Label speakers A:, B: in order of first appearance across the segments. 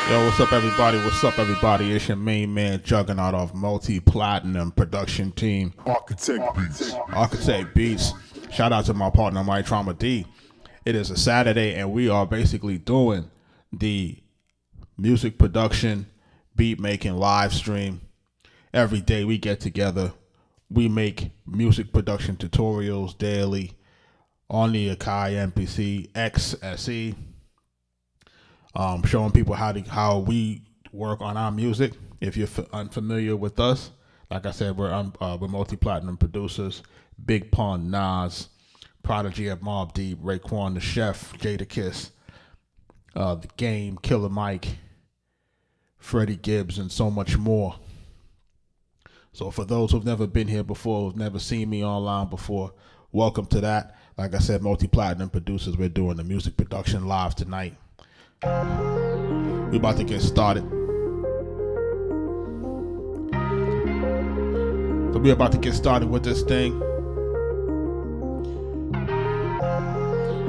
A: Yo, what's up, everybody? What's up, everybody? It's your main man, Juggernaut of multi-platinum production team,
B: Arkatech Beatz.
A: Arkatech Beatz. Shout out to my partner, Mike Trauma D. It is a Saturday, and we are basically doing the music production, beat making live stream. Every day we get together. We make music production tutorials daily on the Akai MPC XSE. Showing people how we work on our music. If you're unfamiliar with us, like I said, we're multi-platinum producers. Big Pun, Nas, Prodigy at Mobb Deep, Raekwon the Chef, Jada Kiss, The Game, Killer Mike, Freddie Gibbs, and so much more. So for those who've never been here before, who've never seen me online before, welcome to that. Like I said, multi-platinum producers, we're doing the music production live tonight. We about to get started. So we're about to get started with this thing.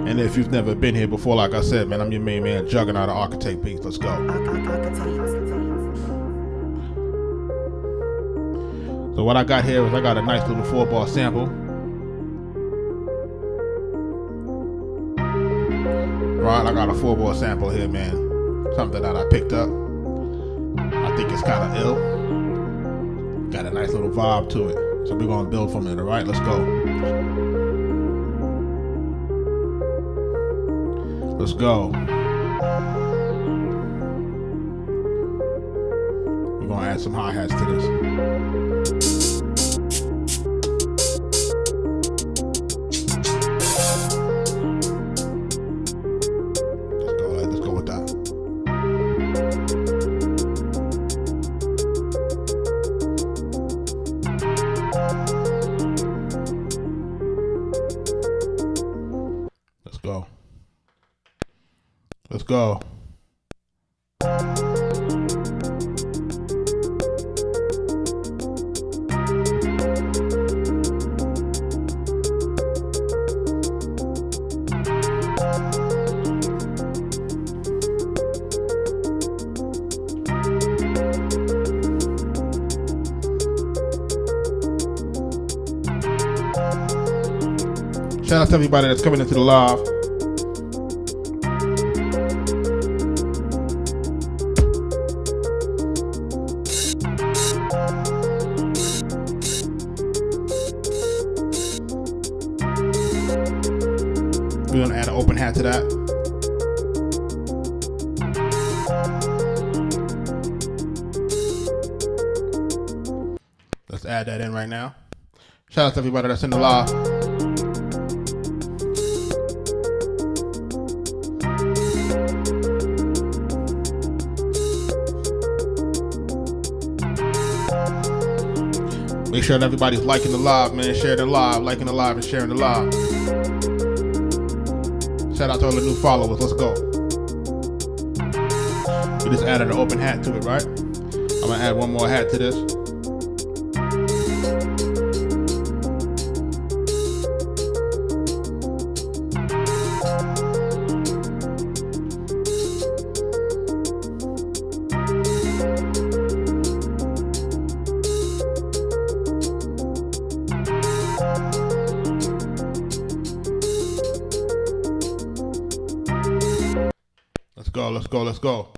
A: And if you've never been here before, like I said, man, I'm your main man, Juggernaut of Arkatech Beatz. Let's go. So what I got here is I got a nice little 4-bar sample. Right, I got a 4-bar sample here, man. Something that I picked up. I think it's kind of ill. Got a nice little vibe to it. So we're going to build from it, all right? Let's go. Let's go. We're going to add some hi-hats to this. Let's go. Shout out to everybody that's coming into the live. We're gonna add an open hat to that. Let's add that in right now. Shout out to everybody that's in the live. Make sure that everybody's liking the live, man. Share the live, liking the live, and sharing the live. Shout out to all the new followers. Let's go. We just added an open hat to it, right? I'm gonna add one more hat to this. Let's go, let's go.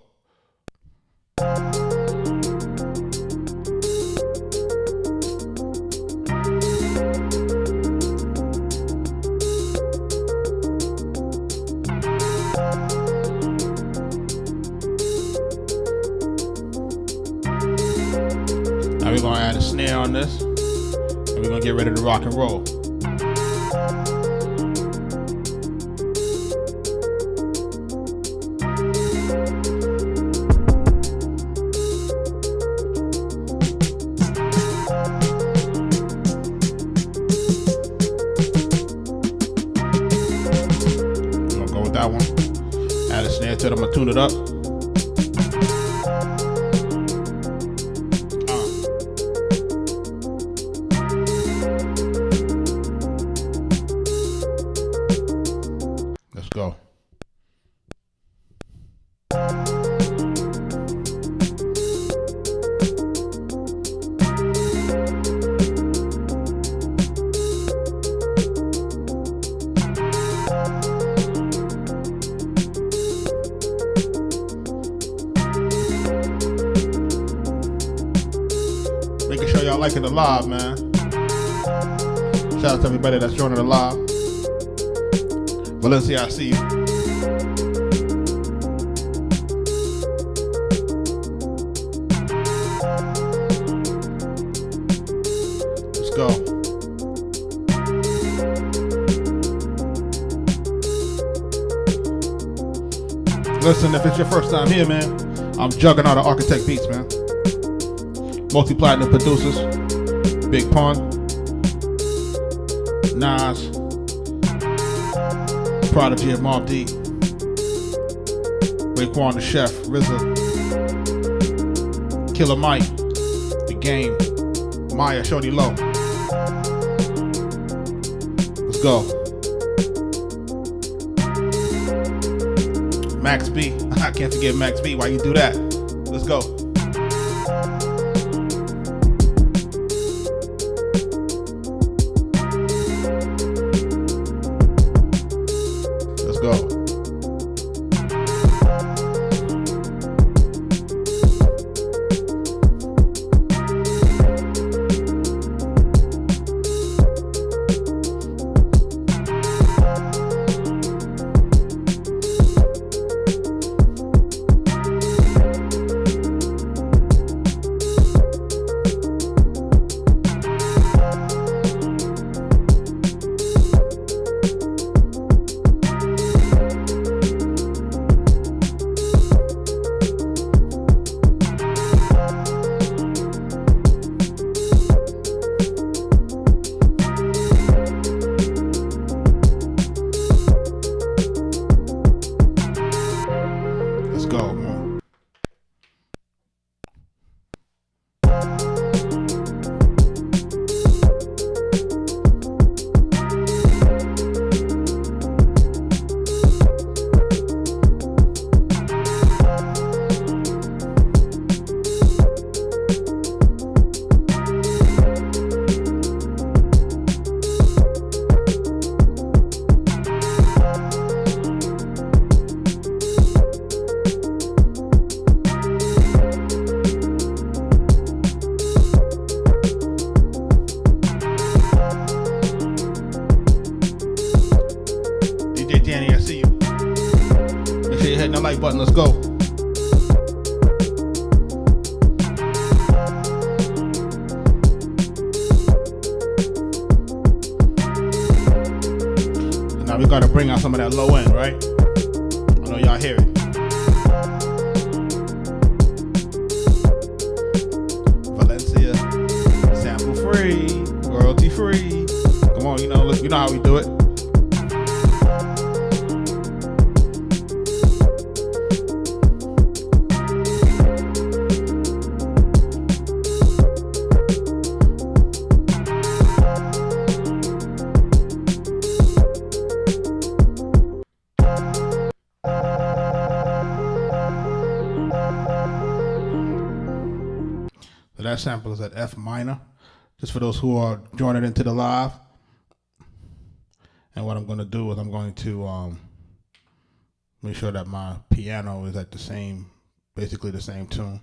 A: Now we're gonna add a snare on this, and we're gonna get ready to rock and roll. That one. Add a snare to it. I'm gonna tune it up. Let's go. y'all liking the live, man. Shout out to everybody that's joining the live. Valencia, I see you. Let's go. Listen, if it's your first time here, man, I'm Juggernaut of Arkatech Beatz, man. Multi-platinum producers, Big Pun, Nas, Prodigy of Mobb Deep, Raekwon the Chef, RZA, Killer Mike, The Game, Maya, Shorty Low. Let's go. Max B. I can't forget Max B. Why you do that? Let's go. Let's go. Danny, I see you. Make sure you're hitting the like button. Let's go. So now we gotta bring out some of that low end, right? I know y'all hear it. Valencia, sample free, royalty free. Come on, you know how we do it. That sample is at F minor, just for those who are joining into the live. And what I'm going to do is I'm going to make sure that my piano is at basically the same tune,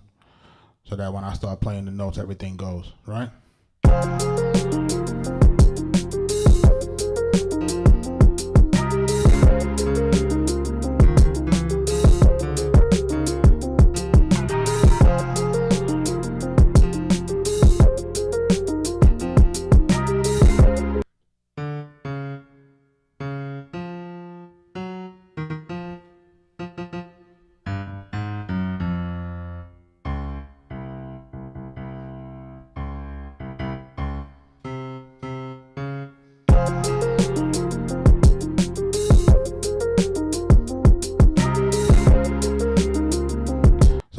A: so that when I start playing the notes, everything goes, right?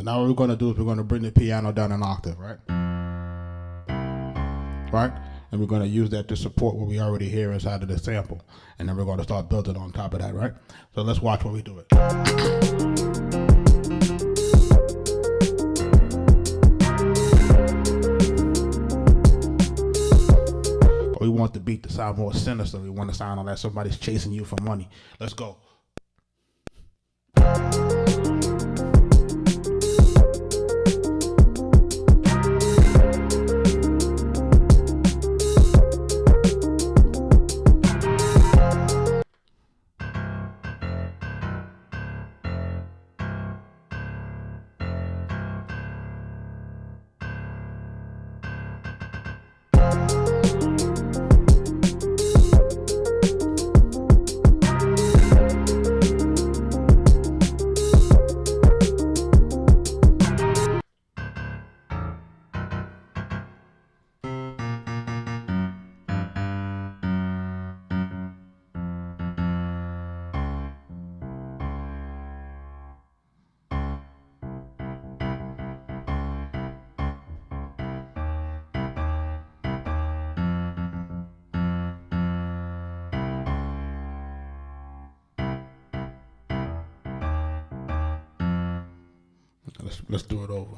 A: Now what we're going to do is we're going to bring the piano down an octave, right? Right? And we're going to use that to support what we already hear inside of the sample. And then we're going to start building on top of that, right? So let's watch what we do it. We want the beat to sound more sinister. We want to sound like somebody's chasing you for money. Let's go. Let's do it over.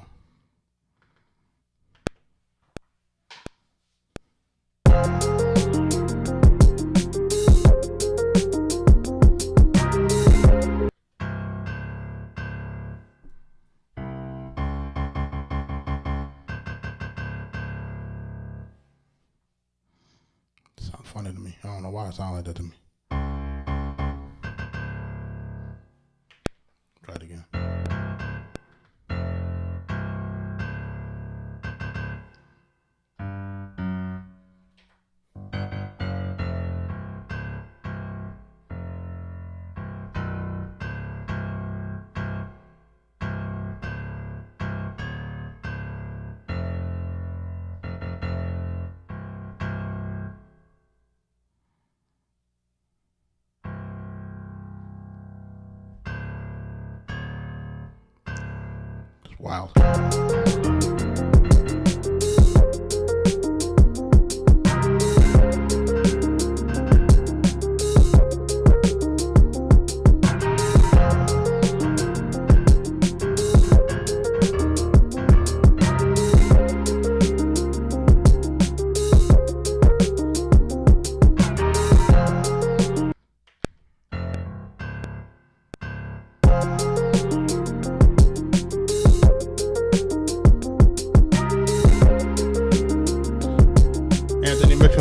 A: Sounds funny to me. I don't know why it sounds like that to me. Try it again. Wow.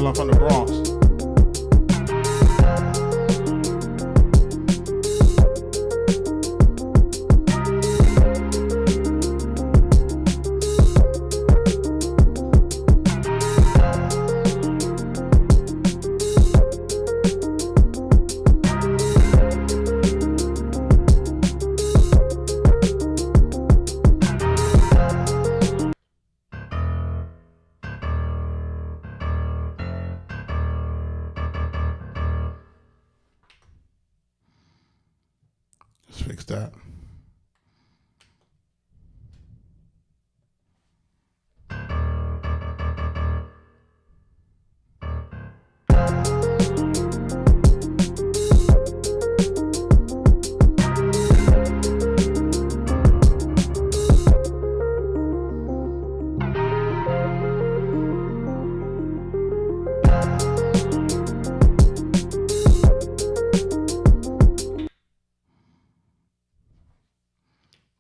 A: I'm from the Bronx. Let's fix that.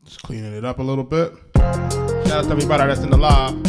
A: Just cleaning it up a little bit. Shout out to everybody that's in the live.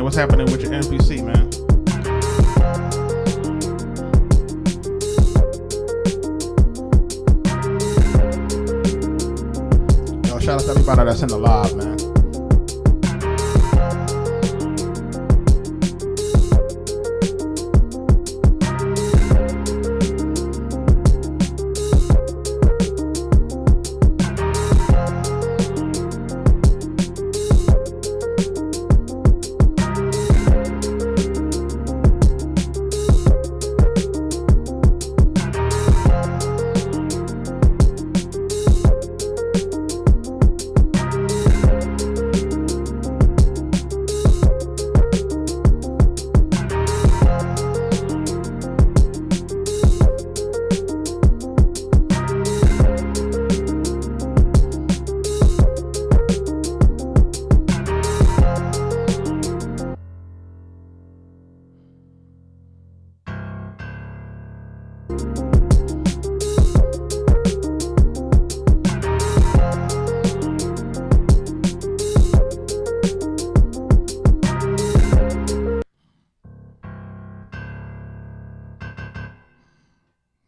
A: What's happening with your NPC, man? Yo, shout out to everybody that's in the live, man.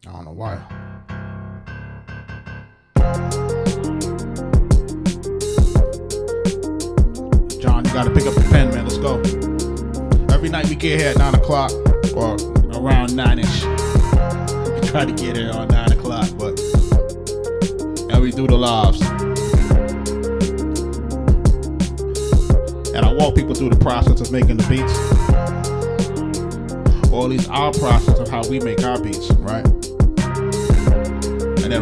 A: I don't know why. John, you gotta pick up the pen, man. Let's go. Every night we get here at 9 o'clock or around 9ish. We try to get here on 9 o'clock, but and we do the lives. and I walk people through the process of making the beats, or at least our process of how we make our beats, right? And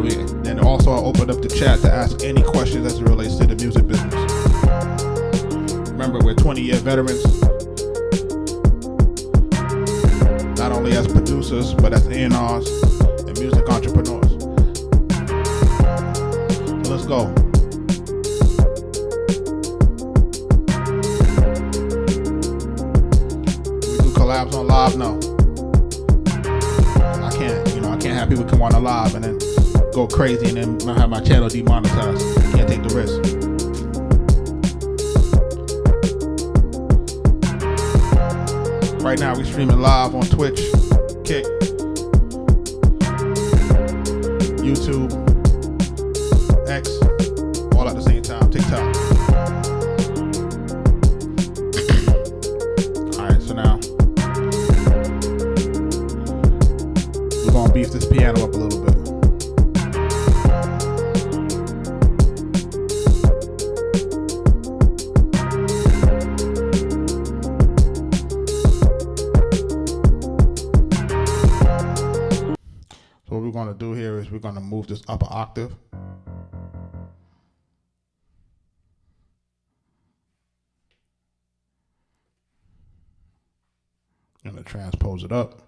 A: then also I open up the chat to ask any questions as it relates to the music business. Remember, we're 20-year veterans, not only as producers, but as A&Rs and music entrepreneurs. So let's go. We do collabs on live? No. I can't have people come on a live and then go crazy and then have my channel demonetized. Can't take the risk. Right now we're streaming live on Twitch, Kick, YouTube, X, all at the same time, TikTok. Alright, so now we're gonna beef this piano up a little bit. What we're going to do here is we're going to move this up an octave. Going to transpose it up.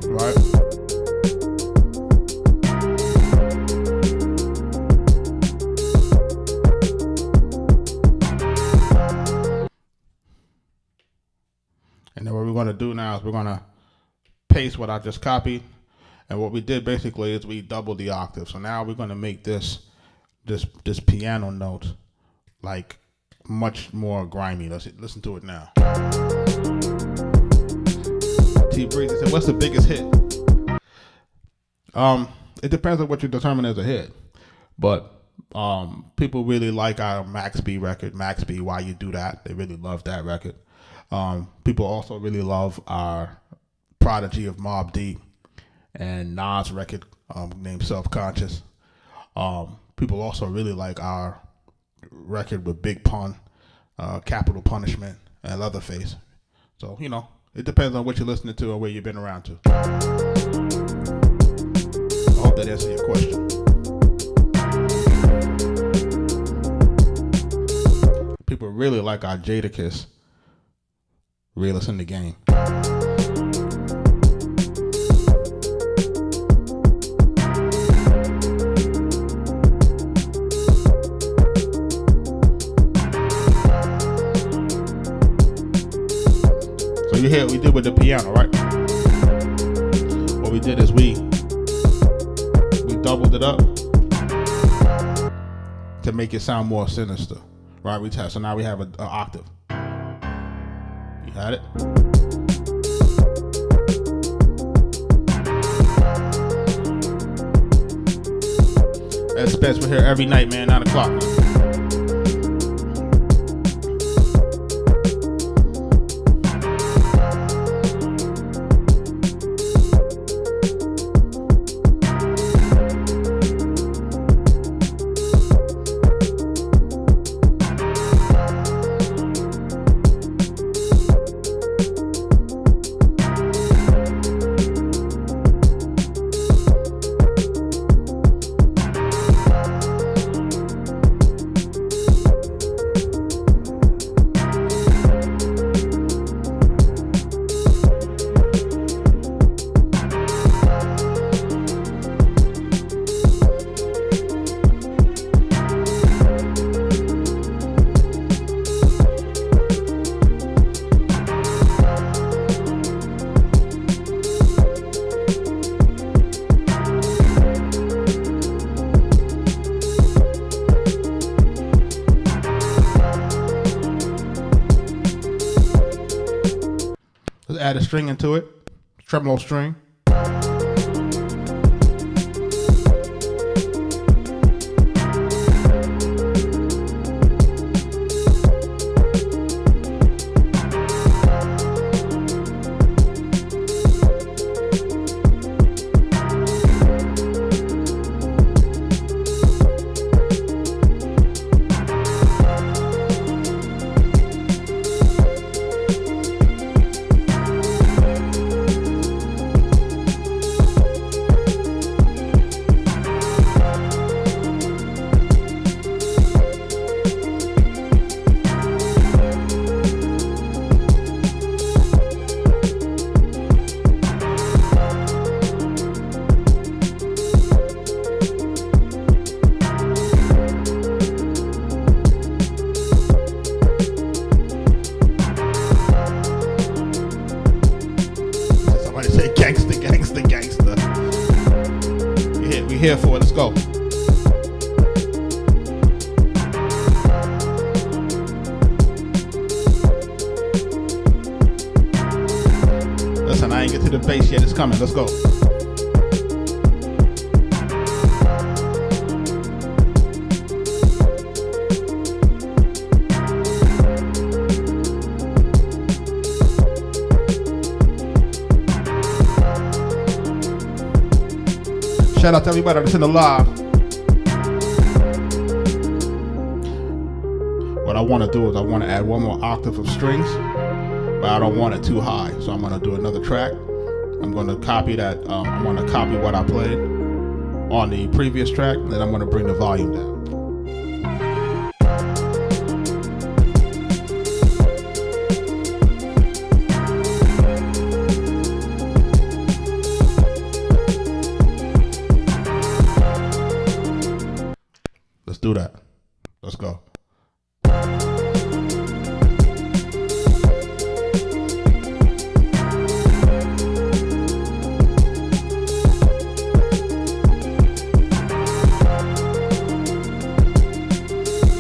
A: Right. And then what we're going to do now is we're going to paste what I just copied. And what we did basically is we doubled the octave. So now we're going to make this piano note like much more grimy. Let's listen to it now. T Breeze said, "What's the biggest hit?" It depends on what you determine as a hit, but people really like our Max B record. Max B, Why You Do That? They really love that record. People also really love our Prodigy of Mobb Deep and Nas record named Self-Conscious. People also really like our record with Big Pun, Capital Punishment, and Leatherface. So, you know, it depends on what you're listening to and where you've been around to. I hope that answers your question. People really like our Jadakiss, Realest in the Game. So you hear what we did with the piano, right? What we did is we doubled it up to make it sound more sinister, right? So now we have an octave. You had it? Ed Spence, we're here every night, man, 9 o'clock, man. Add a string into it, tremolo string. here for it. Let's go. Listen, I ain't get to the bass yet. It's coming. Let's go. Shout out to everybody that's in the live. What I want to do is I want to add one more octave of strings, but I don't want it too high. So I'm going to do another track. I'm going to copy that. I'm going to copy what I played on the previous track, and then I'm going to bring the volume down. Let's do that. Let's go. We're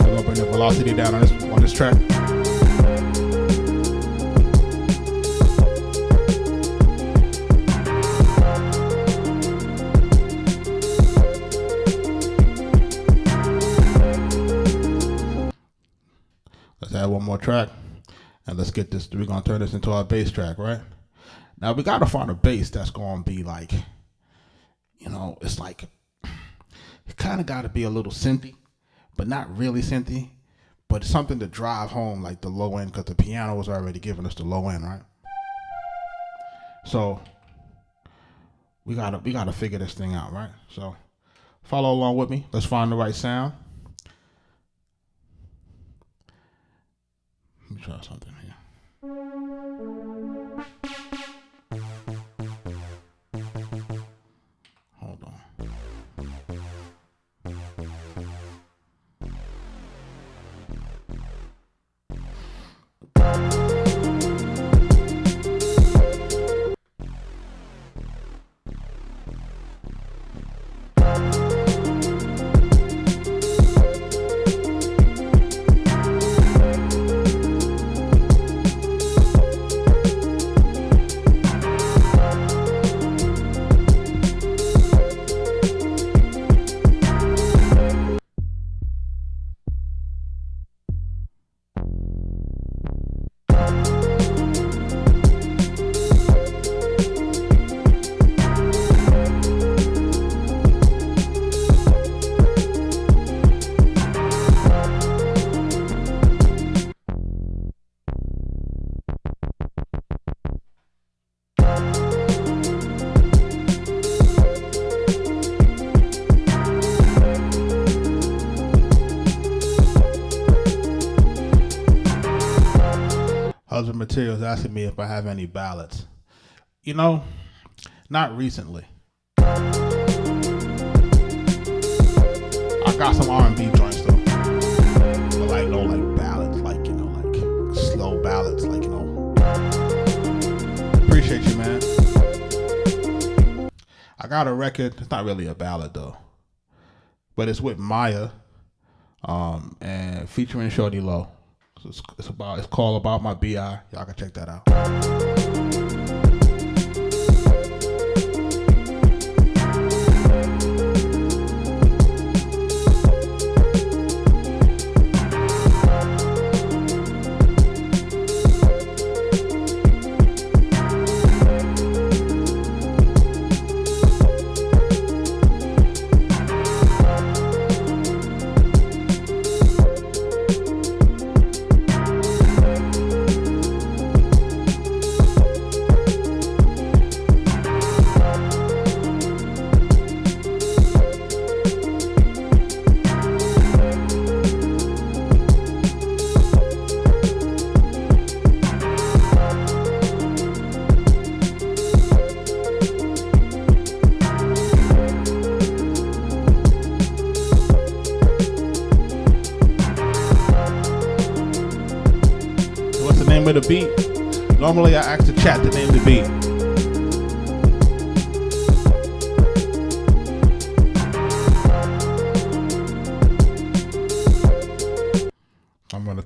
A: gonna bring the velocity down on this track. Let's add one more track, and let's get this. We're gonna turn this into our bass track, right? Now we gotta find a bass that's gonna be like, you know, it's like it kind of gotta be a little synthy, but not really synthy, but something to drive home like the low end, because the piano was already giving us the low end, right? So we gotta figure this thing out, right? So follow along with me. Let's find the right sound. Let me try something here. Hold on. Husband Materials asking me if I have any ballads. You know, not recently. I got some R&B joints though, but like no like ballads, like you know, like slow ballads, like you know. Appreciate you, man. I got a record. It's not really a ballad though, but it's with Maya, and featuring Shorty Low. So it's called About My BI. Y'all can check that out. Of the beat. Normally I ask the chat to name the beat.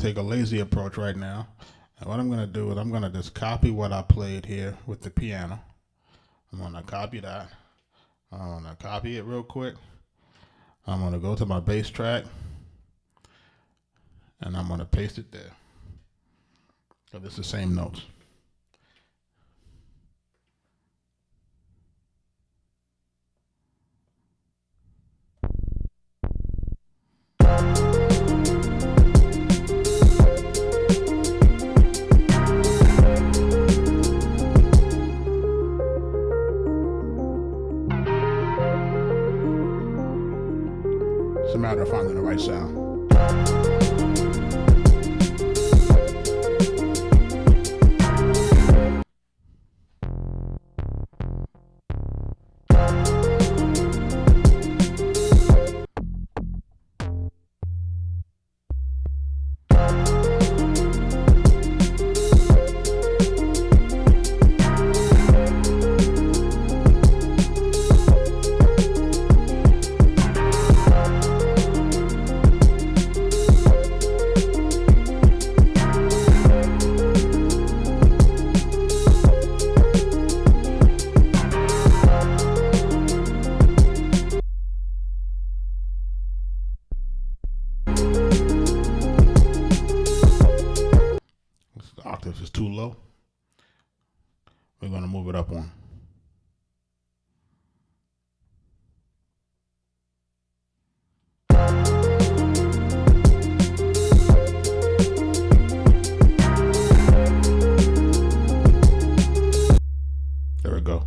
A: take a lazy approach right now. And what I'm going to do is I'm going to just copy what I played here with the piano. I'm going to copy that. I'm going to copy it real quick. I'm going to go to my bass track. And I'm going to paste it there. So this is the same notes. It's a matter of finding the right sound. The octave is too low. We're going to move it up one. There we go.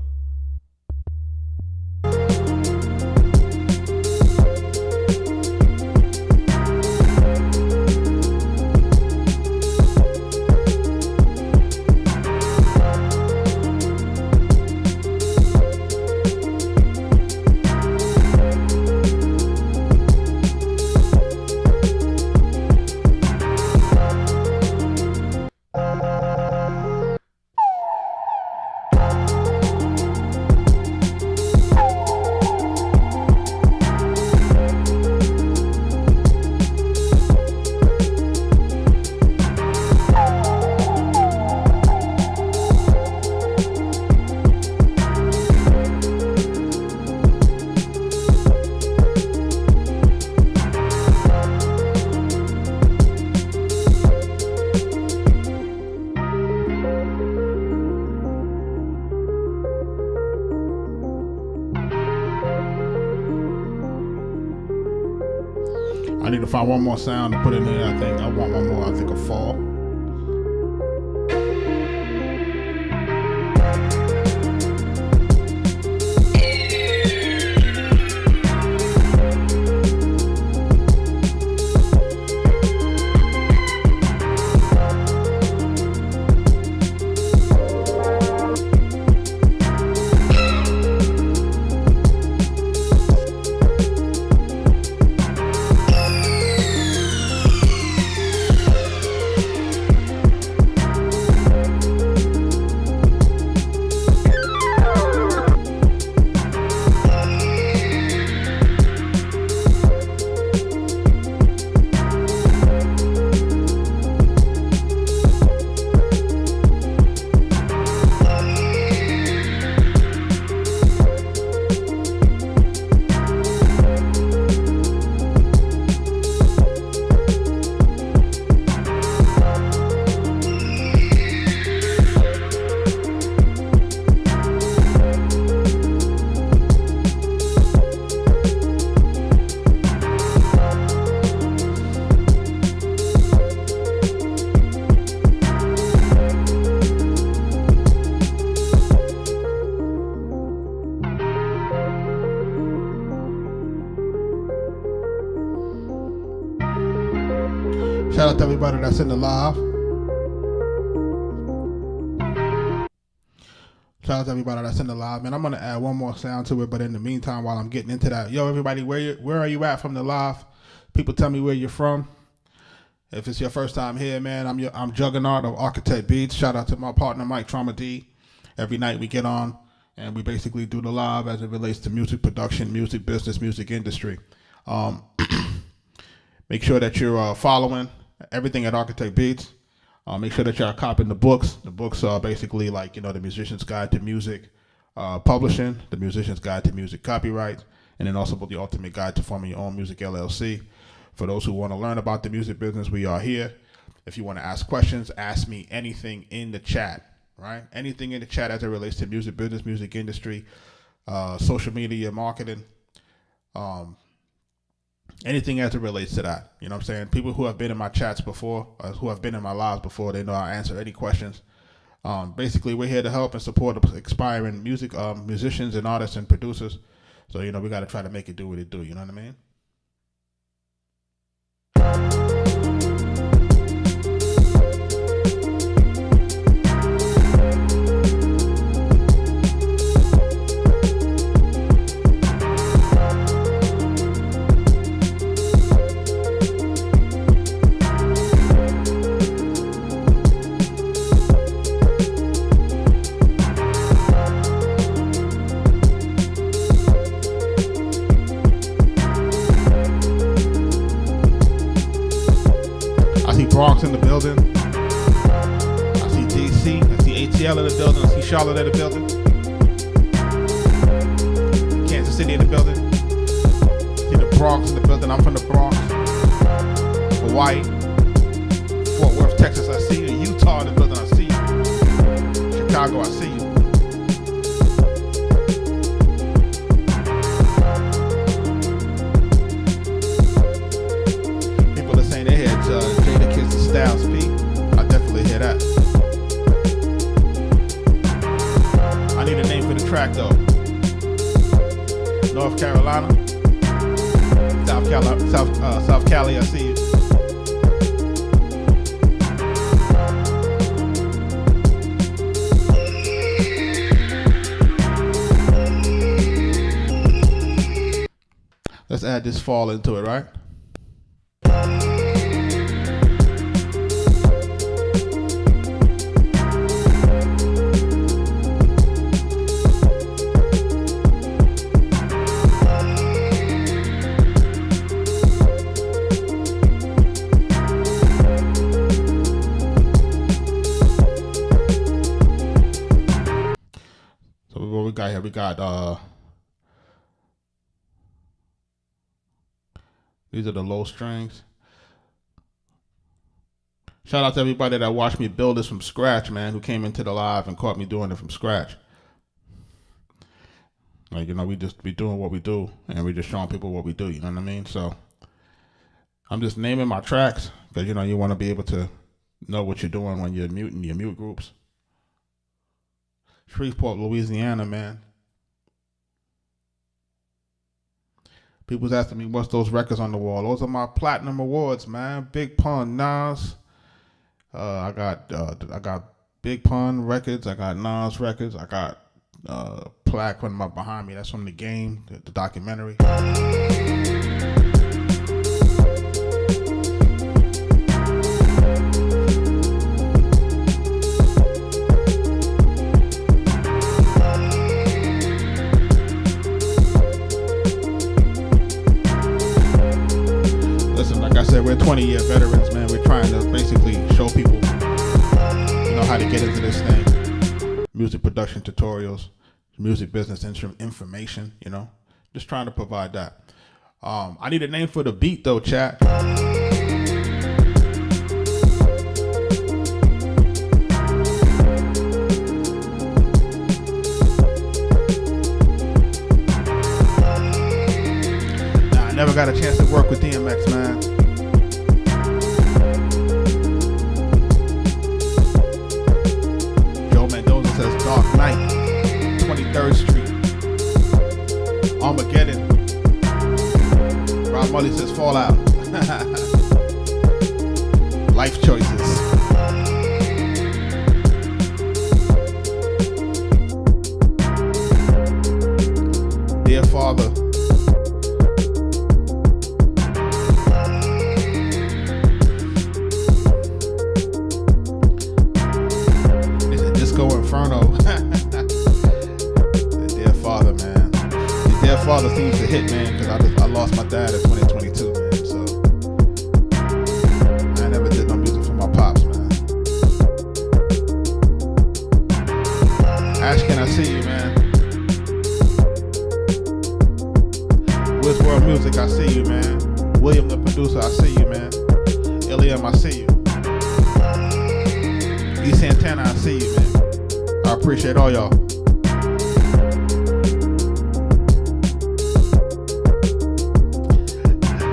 A: I need to find one more sound to put in there. I think I want one more. I think a fall. Shout out to everybody that's in the live. Shout out to everybody that's in the live, man. I'm gonna add one more sound to it, but in the meantime, while I'm getting into that, yo, everybody, where are you at from the live? People tell me where you're from. If it's your first time here, man, I'm Juggernaut of Arkatech Beatz. Shout out to my partner Mike Trauma D. Every night we get on and we basically do the live as it relates to music production, music business, music industry. Make sure that you're following everything at Arkatech Beatz. Make sure that y'all copying the books. The books are basically like, the Musician's Guide to Music Publishing, the Musician's Guide to Music Copyright, and then also the Ultimate Guide to Forming Your Own Music LLC. For those who want to learn about the music business, we are here. If you want to ask questions, ask me anything in the chat, right? Anything in the chat as it relates to music business, music industry, social media, marketing, anything as it relates to that. You know what I'm saying? People who have been in my chats before, who have been in my lives before, they know I answer any questions. Basically, we're here to help and support aspiring musicians and artists and producers. So, we got to try to make it do what it do. You know what I mean? Bronx in the building. I see DC. I see ATL in the building. I see Charlotte in the building. Kansas City in the building. I see the Bronx in the building. I'm from the Bronx. Hawaii. Fort Worth, Texas. I see you. Utah in the building. I see you. Chicago. I see you. People are saying they had Styles P. I definitely hear that. I need a name for the track though. North Carolina, South Cali. I see you. Let's add this fall into it, right? What we got here? We got these are the low strings. Shout out to everybody that watched me build this from scratch, man, who came into the live and caught me doing it from scratch. Like, we just be doing what we do, and we just showing people what we do, you know what I mean? So I'm just naming my tracks because, you want to be able to know what you're doing when you're muting your mute groups. Shreveport, Louisiana, man. People's asking me what's those records on the wall. Those are my platinum awards, man. Big Pun, Nas. I got Big Pun records. I got Nas records. I got plaque behind me. That's from The Game, the documentary. We're 20-year veterans, man. We're trying to basically show people, how to get into this thing. Music production tutorials, music business information, just trying to provide that. I need a name for the beat though, chat. I never got a chance to work with DMX, man. Says Dark Knight, 23rd Street, Armageddon. Rob Mully says Fallout. Life choices. Dear Father. Father seems to hit, man, because I lost my dad in 2022, man. So I never you, man. William, the producer, I see you, man. Iliam, I see you. E. Santana, I see you, man. I appreciate all y'all.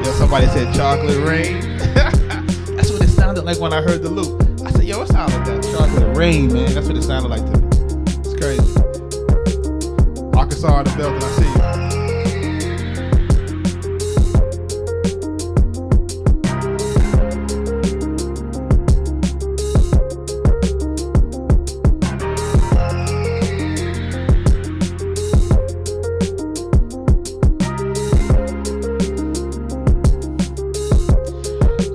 A: Yo, somebody said chocolate rain. That's what it sounded like when I heard the loop. I said, yo, it sounded like that. Chocolate rain, man. That's what it sounded like to me. It's crazy. Arkansas in the building, I see you.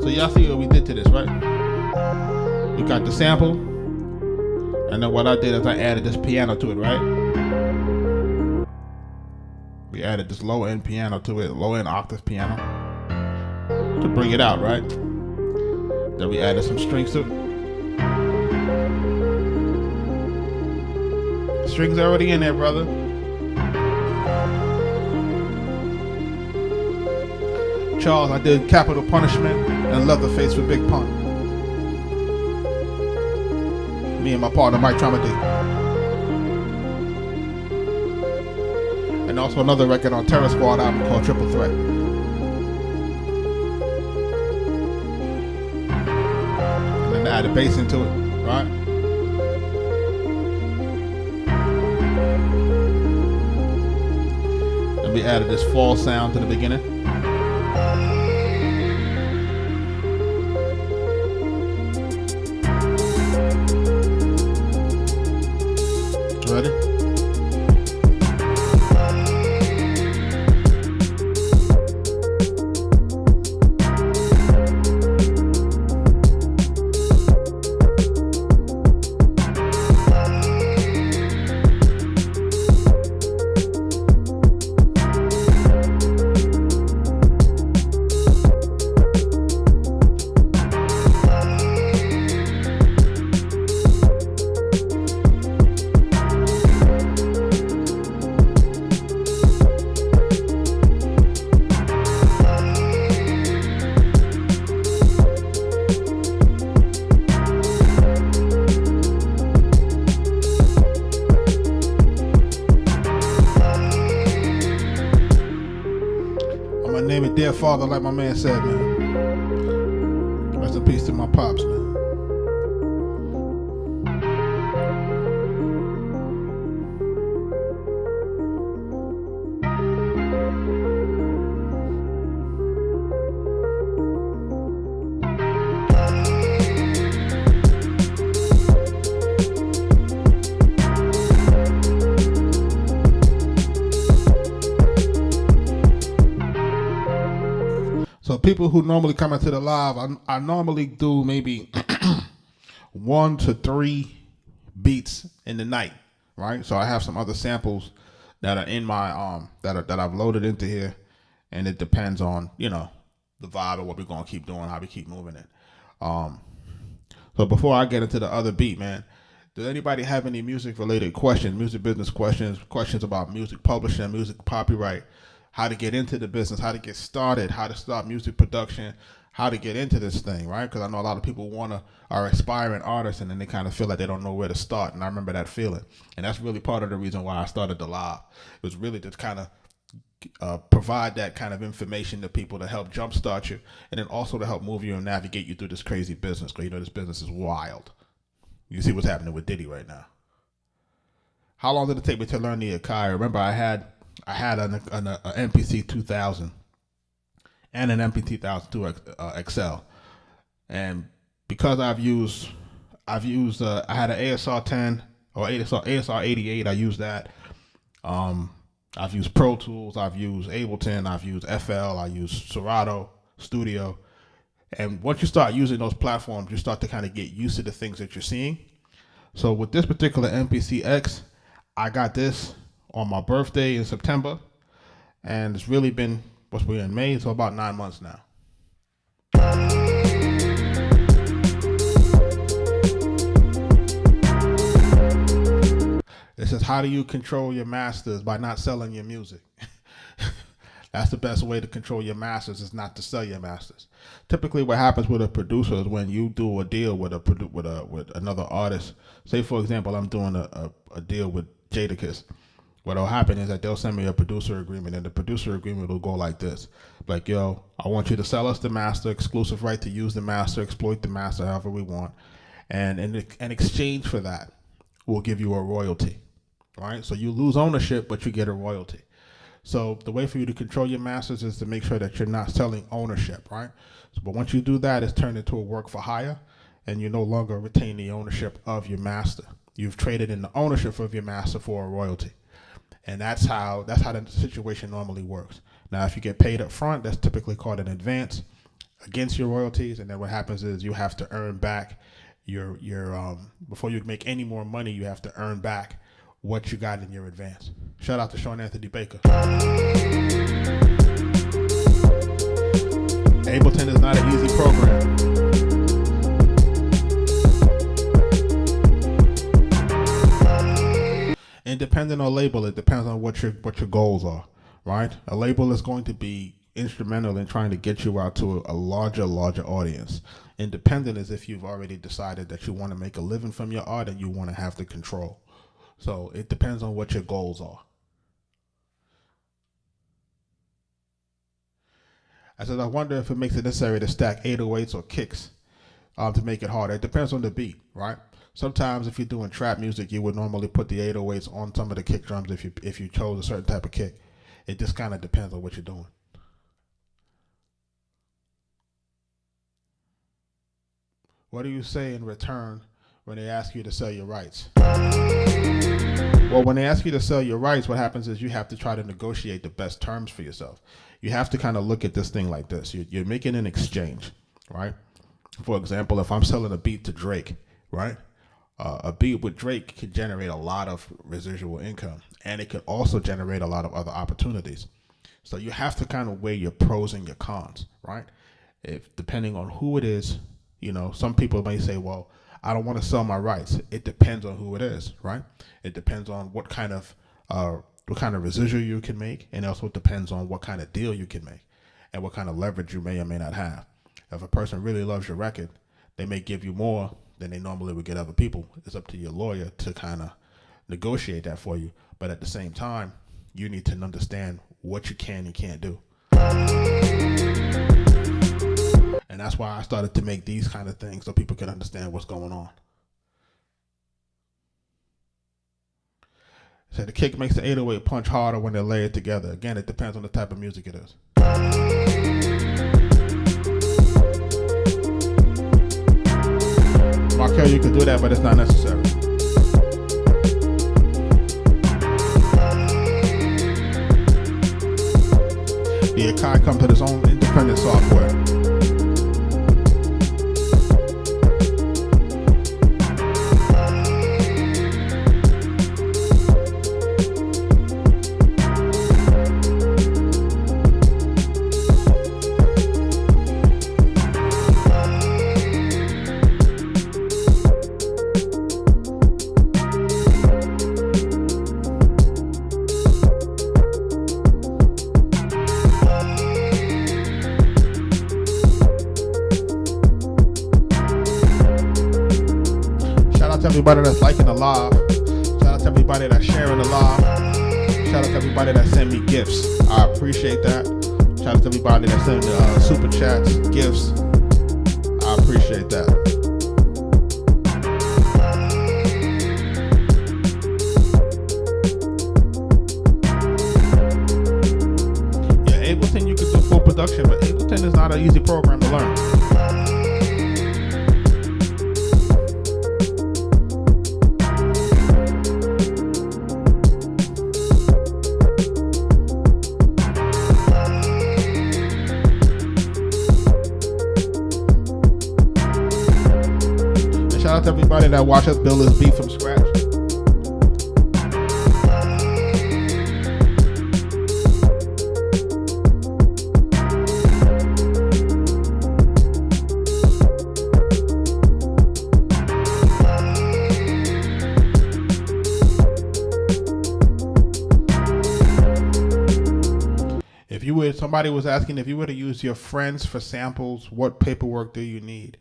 A: Y'all see what we did to this, right? We got the sample, and then what I did is I added this piano to it, right? We added this low end piano to it, low end octave piano to bring it out, right? Then we added some strings to it. Strings already in there, brother. Charles, I did Capital Punishment and Leatherface with Big Pun. Me and my partner Mike Tramadee. And also another record on Terror Squad album called Triple Threat. And then I added bass into it, right? And we added this fall sound to the beginning. Ready? Name it Dear Father, like my man said, man. Rest in peace to my pops, man. So people who normally come into the live, I normally do maybe 1 to 3 beats in the night, right? So I have some other samples that are in my that I've loaded into here, and it depends on, you know, the vibe of what we're gonna keep doing, how we keep moving it. So before I get into the other beat, man, does anybody have any music related questions, music business questions, questions about music publishing, music copyright? How to get into the business, how to get started, how to start music production, how to get into this thing, right? Because I know a lot of people are aspiring artists, and then they kind of feel like they don't know where to start. And I remember that feeling. And that's really part of the reason why I started the live. It was really to kind of provide that kind of information to people to help jumpstart you, and then also to help move you and navigate you through this crazy business. Because, you know, this business is wild. You see what's happening with Diddy right now. How long did it take me to learn the Akai? Remember, I had an MPC 2000 and an MPC 1002 XL, and because I had an ASR 10 or ASR 88. I used that. I've used Pro Tools. I've used Ableton. I've used FL. I used Serato Studio. And once you start using those platforms, you start to kind of get used to the things that you're seeing. So with this particular MPC X, I got this on my birthday in September, and it's really been, we're in May, so about 9 months now. It says, how do you control your masters by not selling your music? That's the best way to control your masters, is not to sell your masters. Typically, what happens with a producer is when you do a deal with with another artist. Say, for example, I'm doing a deal with Jadakiss. What'll happen is that they'll send me a producer agreement, and the producer agreement will go like this: like, yo, I want you to sell us the master, exclusive right to use the master, exploit the master however we want, and in exchange for that, we'll give you a royalty. Right? So you lose ownership, but you get a royalty. So the way for you to control your masters is to make sure that you're not selling ownership, right? So, but once you do that, it's turned into a work for hire, and you no longer retain the ownership of your master. You've traded in the ownership of your master for a royalty, and that's how the situation normally works. Now, if you get paid up front, that's typically called an advance against your royalties, and then what happens is you have to earn back your before you make any more money, you have to earn back what you got in your advance. Shout out to Sean Anthony Baker. Ableton is not an easy program. And depending on label, it depends on what your goals are, right? A label is going to be instrumental in trying to get you out to a larger audience. Independent is if you've already decided that you want to make a living from your art and you want to have the control. So it depends on what your goals are. I said, I wonder if it makes it necessary to stack 808s or kicks to make it harder. It depends on the beat, right? Sometimes if you're doing trap music, you would normally put the 808s on some of the kick drums if you chose a certain type of kick. It just kind of depends on what you're doing. What do you say in return when they ask you to sell your rights? Well, when they ask you to sell your rights, what happens is you have to try to negotiate the best terms for yourself. You have to kind of look at this thing like this. You're making an exchange, right? For example, if I'm selling a beat to Drake, right? A beat with Drake can generate a lot of residual income, and it could also generate a lot of other opportunities. So you have to kind of weigh your pros and your cons, right? If depending on who it is, you know, some people may say, well, I don't want to sell my rights. It depends on who it is, right? It depends on what kind of residual you can make, and also depends on what kind of deal you can make and what kind of leverage you may or may not have. If a person really loves your record, they may give you more than they normally would get other people. It's up to your lawyer to kind of negotiate that for you. But at the same time, you need to understand what you can and can't do. And that's why I started to make these kind of things so people can understand what's going on. So the kick makes the 808 punch harder when they're layered together. Again, it depends on the type of music it is. Markel, you can do that, but it's not necessary. The Akai comes with its own independent software. Everybody that's liking the live. Shout out to everybody that's sharing the live. Shout out to everybody that send me gifts. I appreciate that. Shout out to everybody that send super chats, gifts. I appreciate that. Yeah, Ableton, you can do full production, but Ableton is not an easy program to learn. Shout out to everybody that watched us build this beat from scratch. somebody was asking, if you were to use your friends for samples, what paperwork do you need?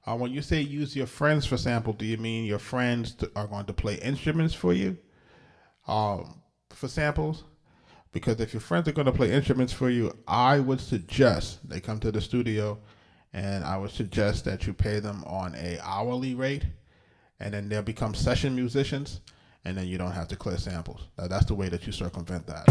A: When you say use your friends for sample, do you mean your friends are going to play instruments for you for samples? Because if your friends are going to play instruments for you, I would suggest they come to the studio, and I would suggest that you pay them on a hourly rate, and then they'll become session musicians, and then you don't have to clear samples. That's the way that you circumvent that.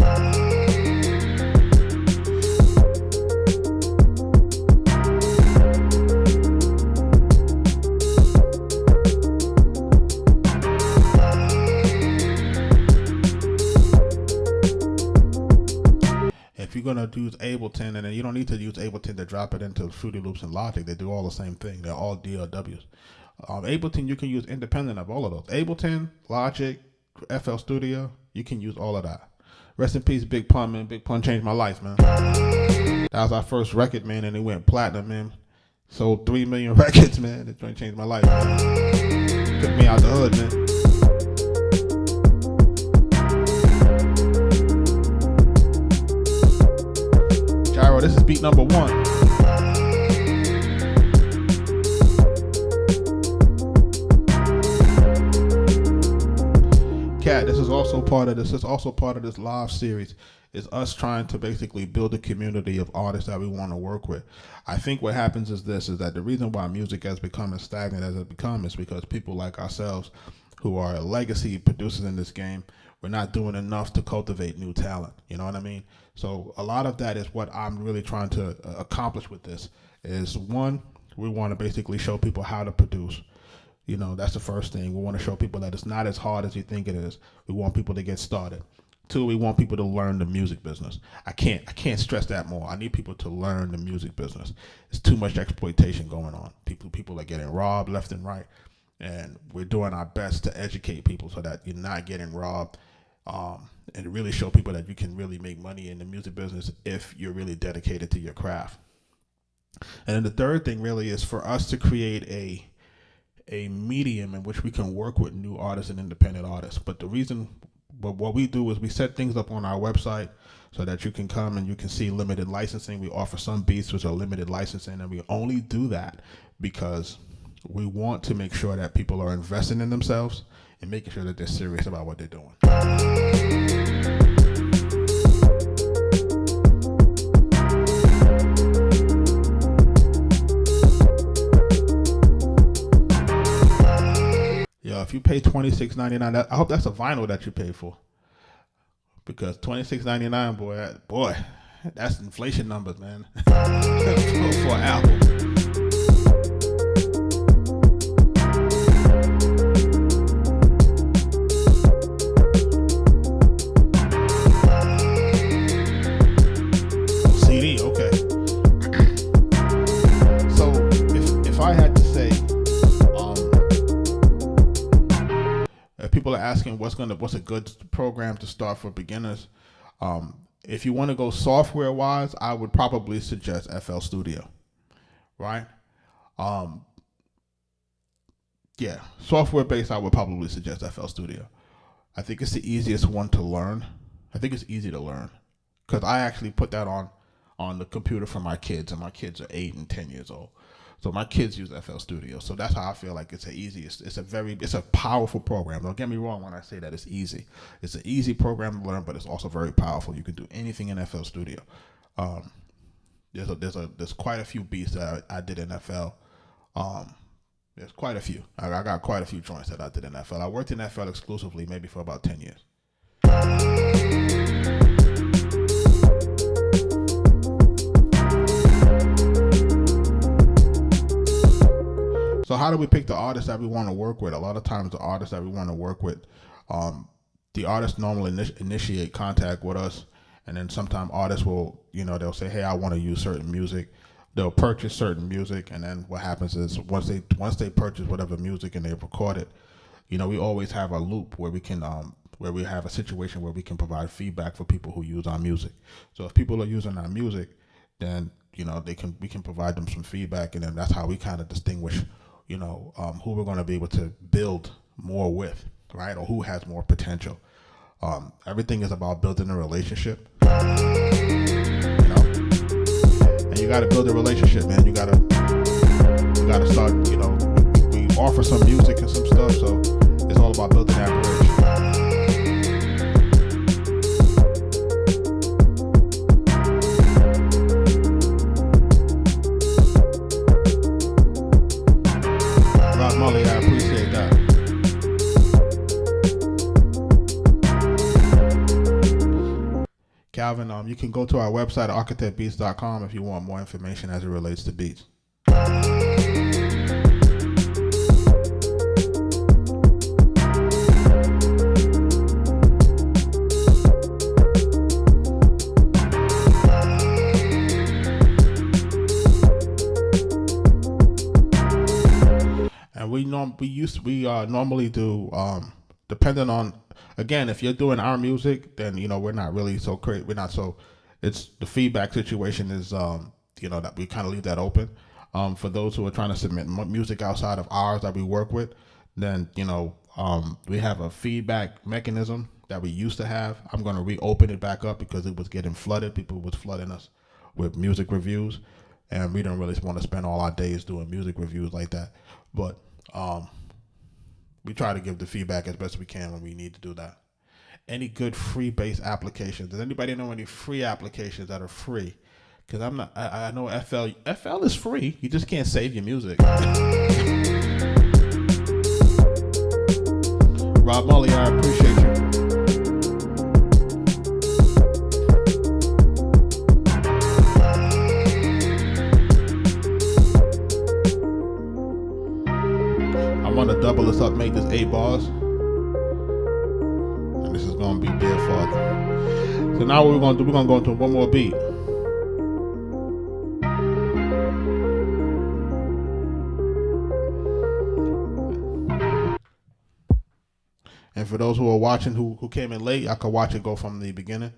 A: If you're going to use Ableton, and then you don't need to use Ableton to drop it into Fruity Loops and Logic. They do all the same thing. They're all DLWs. Ableton, you can use independent of all of those. Ableton, Logic, FL Studio, you can use all of that. Rest in peace, Big Pun, man. Big Pun changed my life, man. That was our first record, man, and it went platinum, man. Sold 3 million records, man. It changed my life, man. Took me out the hood, man. This is beat number 1. Cat, this is also part of this. This is also part of this live series. Is us trying to basically build a community of artists that we want to work with. I think what happens is this: is that the reason why music has become as stagnant as it become is because people like ourselves, who are legacy producers in this game, we're not doing enough to cultivate new talent. You know what I mean? So a lot of that is what I'm really trying to accomplish with this. Is one, we want to basically show people how to produce. You know, that's the first thing. We want to show people that it's not as hard as you think it is. We want people to get started. 2, we want people to learn the music business. I can't stress that more. I need people to learn the music business. There's too much exploitation going on. People are getting robbed left and right. And we're doing our best to educate people so that you're not getting robbed, and really show people that you can really make money in the music business if you're really dedicated to your craft. And then the third thing really is for us to create a medium in which we can work with new artists and independent artists. But what we do is we set things up on our website so that you can come and you can see limited licensing. We offer some beats which are limited licensing, and we only do that because we want to make sure that people are investing in themselves and making sure that they're serious about what they're doing. Yo, if you pay $26.99, I hope that's a vinyl that you pay for, because $26.99, boy, that's inflation numbers, man. For an album. People are asking what's a good program to start for beginners. If you want to go software wise, I would probably suggest FL Studio, right? Yeah, software based, I would probably suggest FL Studio. I think it's the easiest one to learn. I think it's easy to learn because I actually put that on the computer for my kids, and my kids are 8 and 10 years old. So my kids use FL Studio. So that's how I feel like it's the easiest. It's a powerful program. Don't get me wrong when I say that it's easy. It's an easy program to learn, but it's also very powerful. You can do anything in FL Studio. There's quite a few beats that I did in FL. There's quite a few. I got quite a few joints that I did in FL. I worked in FL exclusively maybe for about 10 years. So how do we pick the artists that we want to work with? A lot of times the artists that we want to work with, the artists normally initiate contact with us, and then sometimes artists will, they'll say, hey, I want to use certain music. They'll purchase certain music, and then what happens is once they purchase whatever music and they record it, we always have a loop where we can where we have a situation where we can provide feedback for people who use our music. So if people are using our music, then we can provide them some feedback, and then that's how we kind of distinguish who we're going to be able to build more with, right? Or who has more potential. Everything is about building a relationship. And you got to build a relationship, man. You got to start, we offer some music and some stuff, so it's all about building that relationship. Rob Molly, I appreciate that. Calvin, you can go to our website, arkatechbeatz.com, if you want more information as it relates to beats. And we normally do, depending on, again, if you're doing our music, then we're not really so crazy. We're not so. It's the feedback situation is that we kind of leave that open. For those who are trying to submit music outside of ours that we work with, then we have a feedback mechanism that we used to have. I'm going to reopen it back up because it was getting flooded. People was flooding us with music reviews, and we don't really want to spend all our days doing music reviews like that. But we try to give the feedback as best we can when we need to do that. Any good free bass applications? Does anybody know any free applications that are free? Because I know FL is free. You just can't save your music. Rob Molly, I appreciate you. I want to double this up, make this 8 bars. And this is going to be Dear Father. So now what we're going to do, we're going to go into one more beat. And for those who are watching who came in late, I could watch it go from the beginning.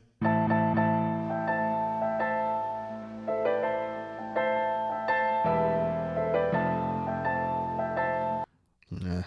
A: Yeah.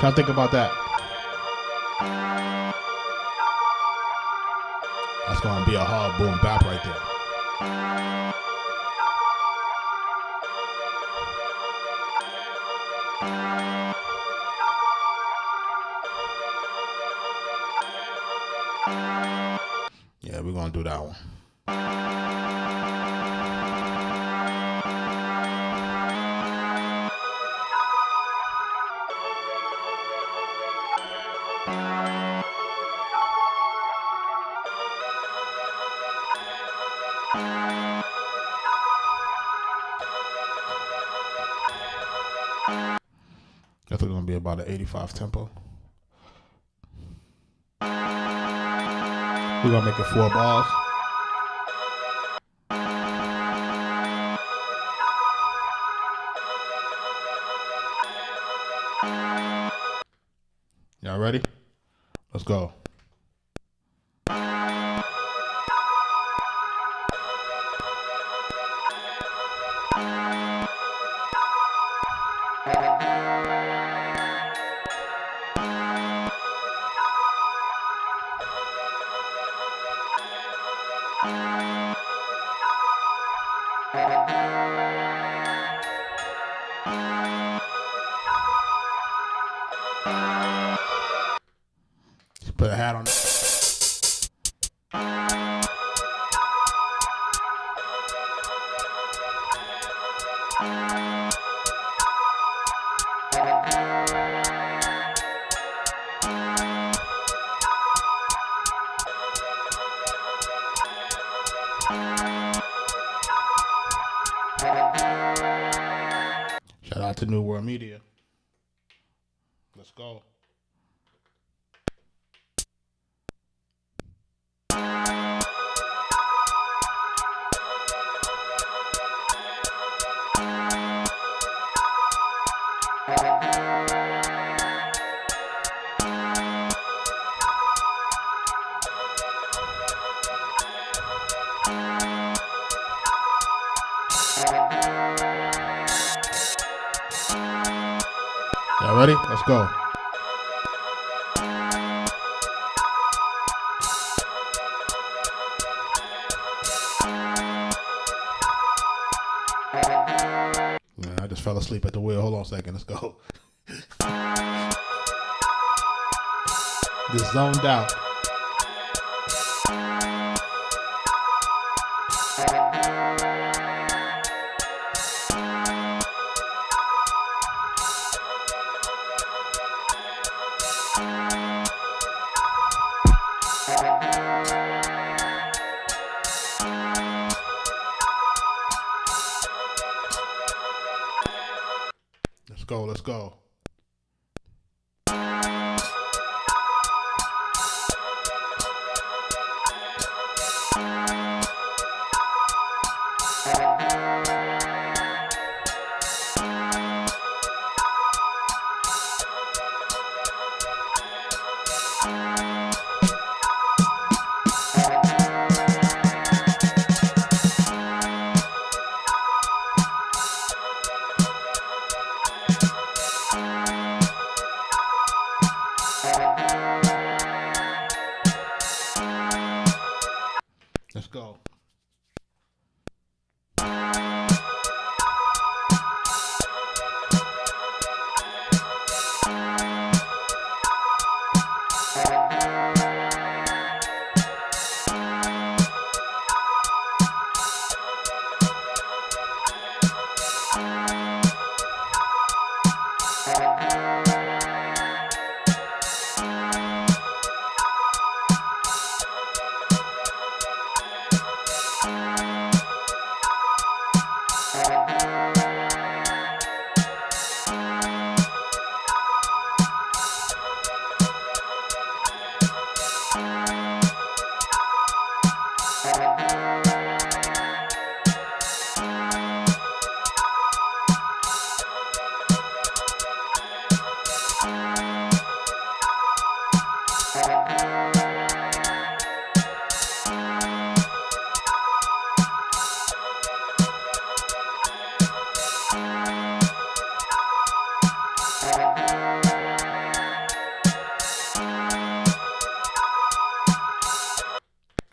A: Try to think about that. That's gonna be a hard boom bap right there. Yeah, we're gonna do that one. That's going to be about an 85 tempo. We're going to make it 4 bars. Y'all ready? Let's go. Put a hat on it. Shout out to New World Media. Let's go. Y'all ready? Let's go. Man, I just fell asleep at the wheel. Hold on a second. Let's go. Just zoned out. Let's go, let's go. Let's go.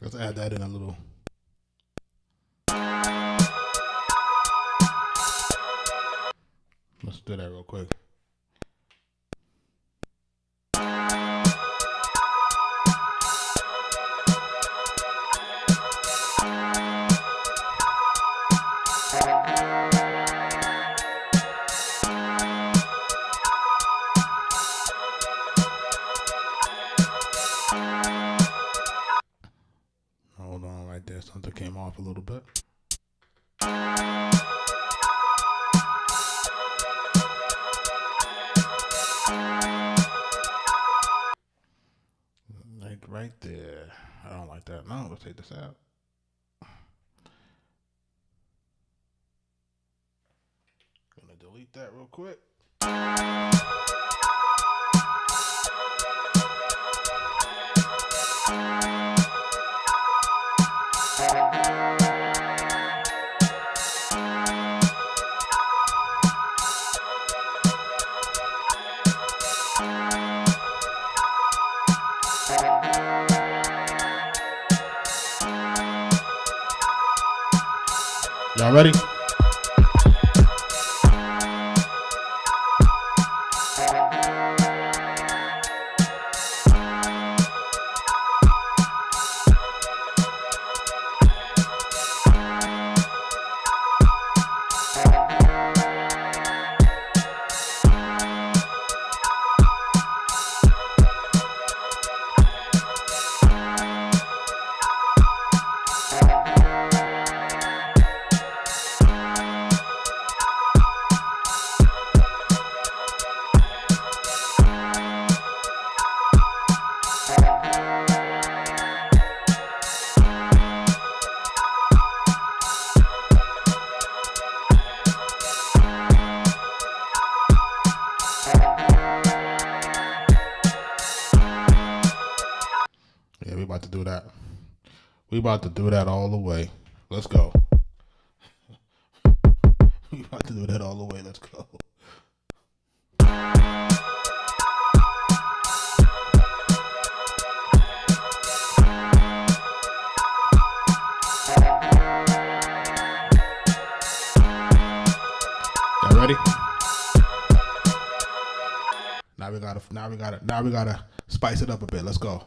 A: Let's add that in a little. Let's do that real quick. Hold on right there. Something came off a little bit. Like right there. I don't like that. No, let's take this out. Gonna delete that real quick. Y'all ready? about to do that. We about to do that all the way. Let's go. We about to do that all the way. Let's go. Y'all ready? Now we gotta spice it up a bit. Let's go.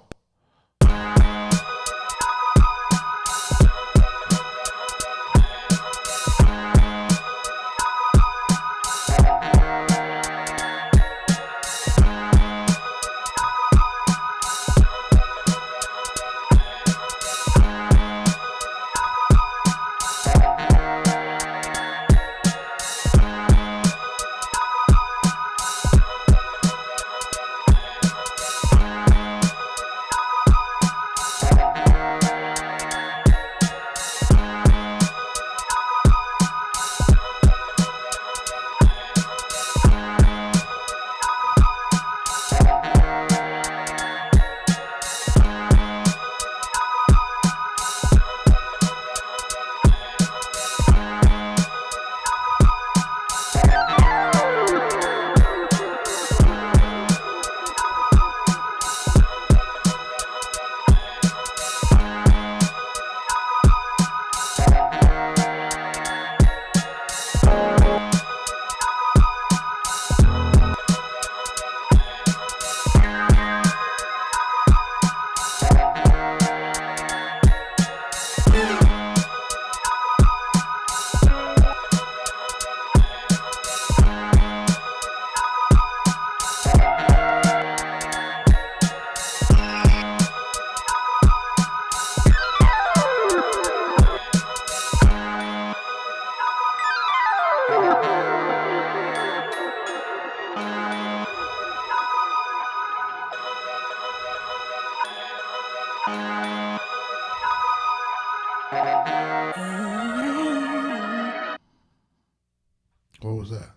A: What was that?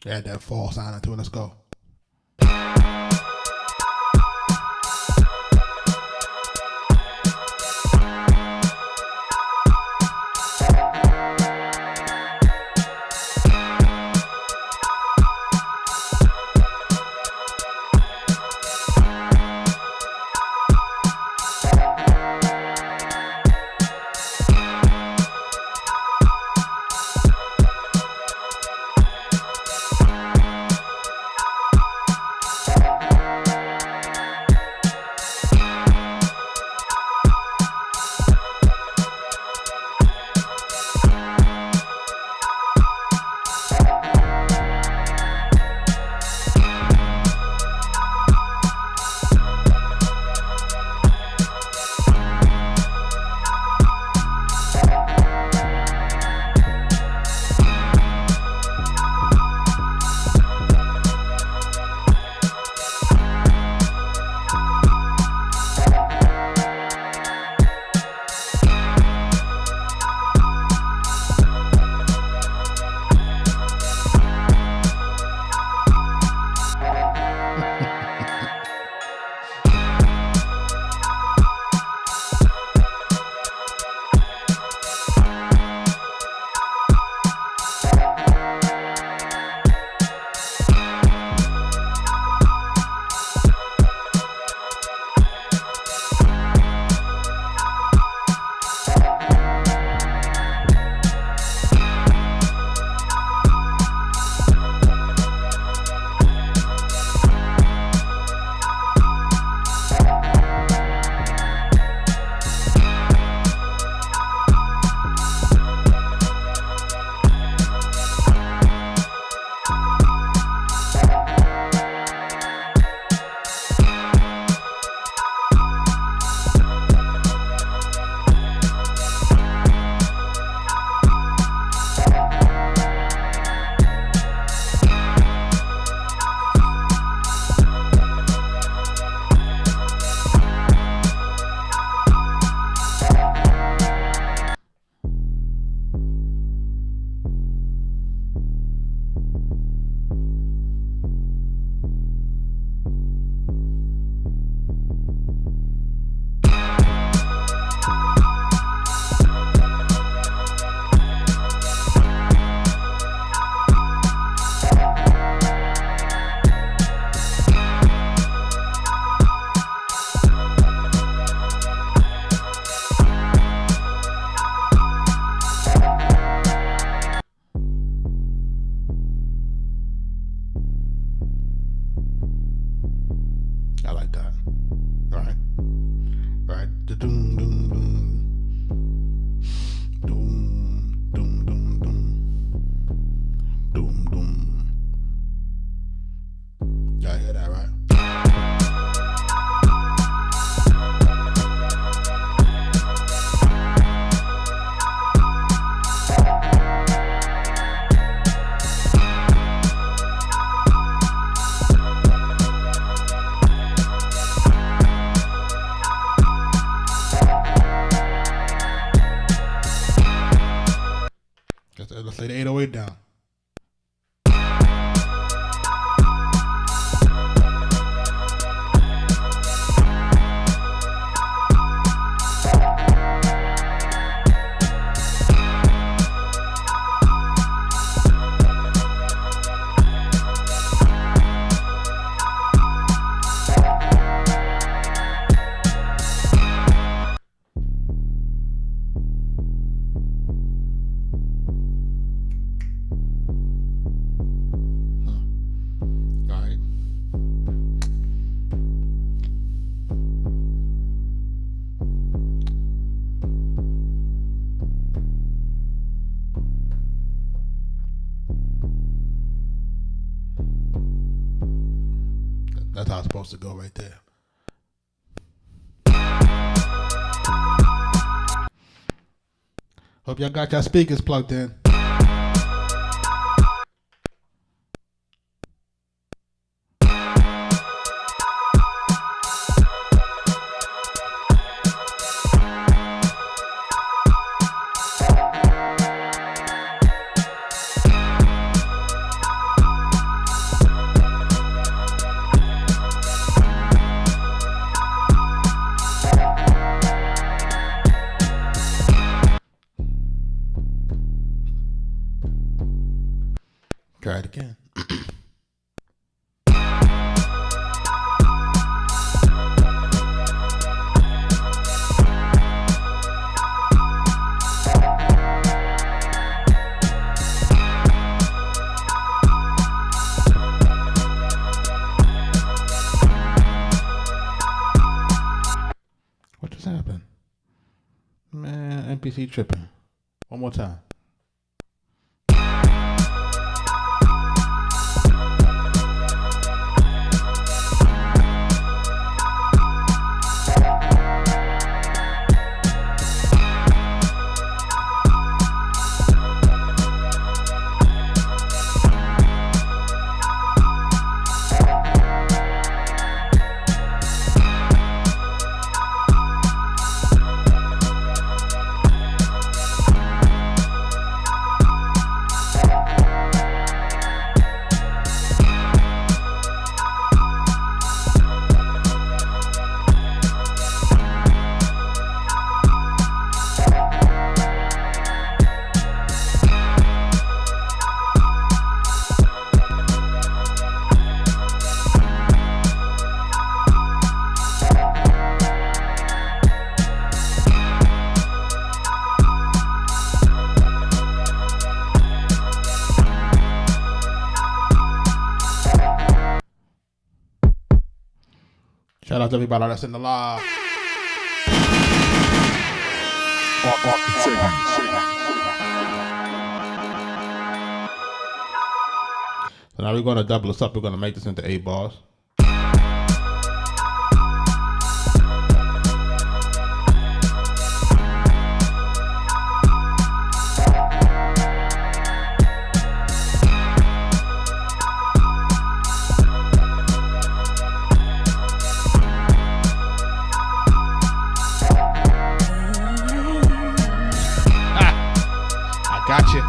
A: Add that fall sound into it. Let's go. Let's lay the 808 down. That's how it's supposed to go right there. Hope y'all got your speakers plugged in. Try it again. What just happened? Man, NPC tripping. One more time. Shout out to everybody that's in the live. So now we're going to double this up. We're going to make this into 8 bars. Gotcha.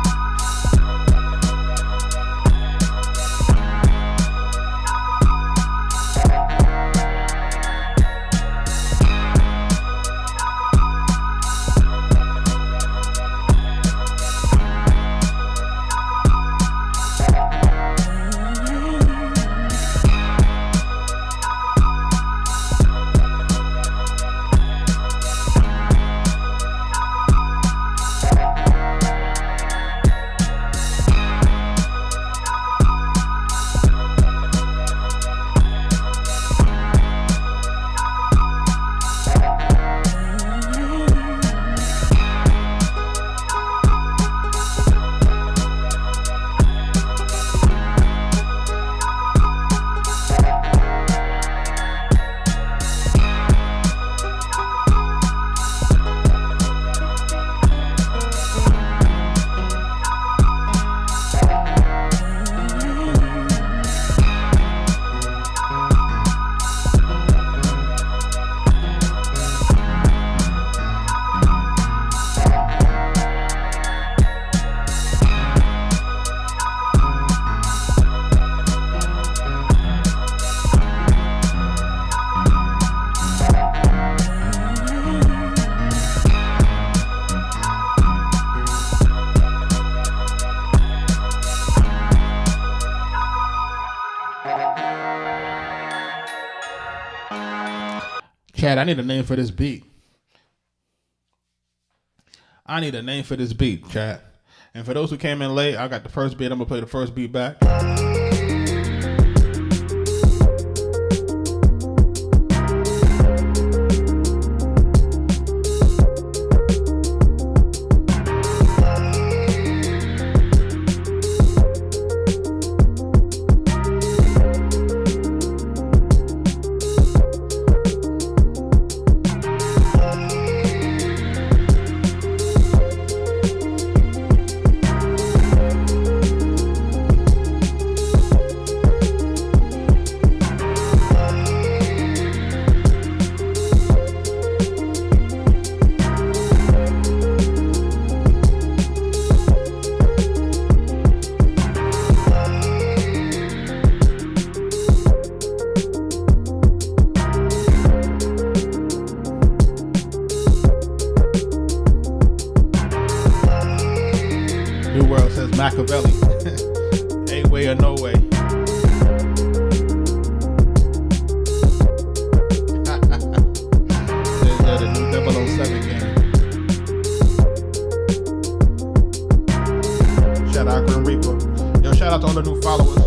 A: Chad, I need a name for this beat. I need a name for this beat, Chad. And for those who came in late, I got the first beat. I'm going to play the first beat back. New World says Machiavelli. Ain't way or no way. There's the new 007 game. Shout out Grim Reaper. Yo, shout out to all the new followers.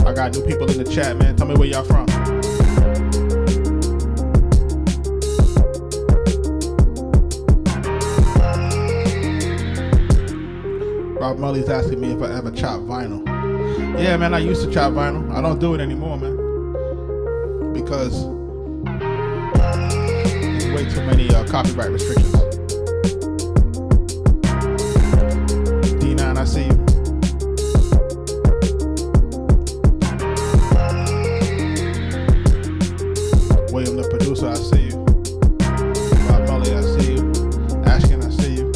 A: I got new people in the chat, man. Tell me where y'all from. Rob Mully's asking me if I ever chop vinyl. Yeah, man, I used to chop vinyl. I don't do it anymore, man. Because there's way too many copyright restrictions. D9, I see you. William the producer, I see you. Rob Mully, I see you. Ashkin, I see you.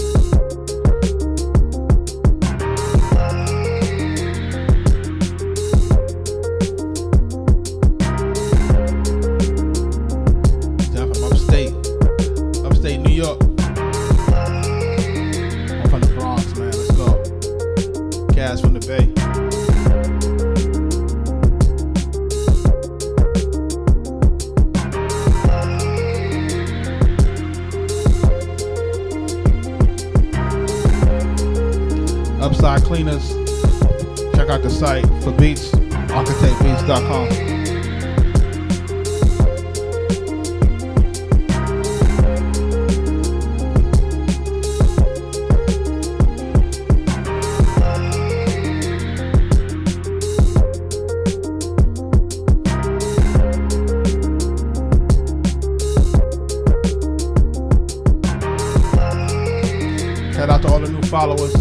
A: Down from upstate New York. I'm from the Bronx, man. Let's go. Cass from the Bay. Upside Cleaners, check out the site for beats, arkatechbeatz.com. Shout out to all the new followers.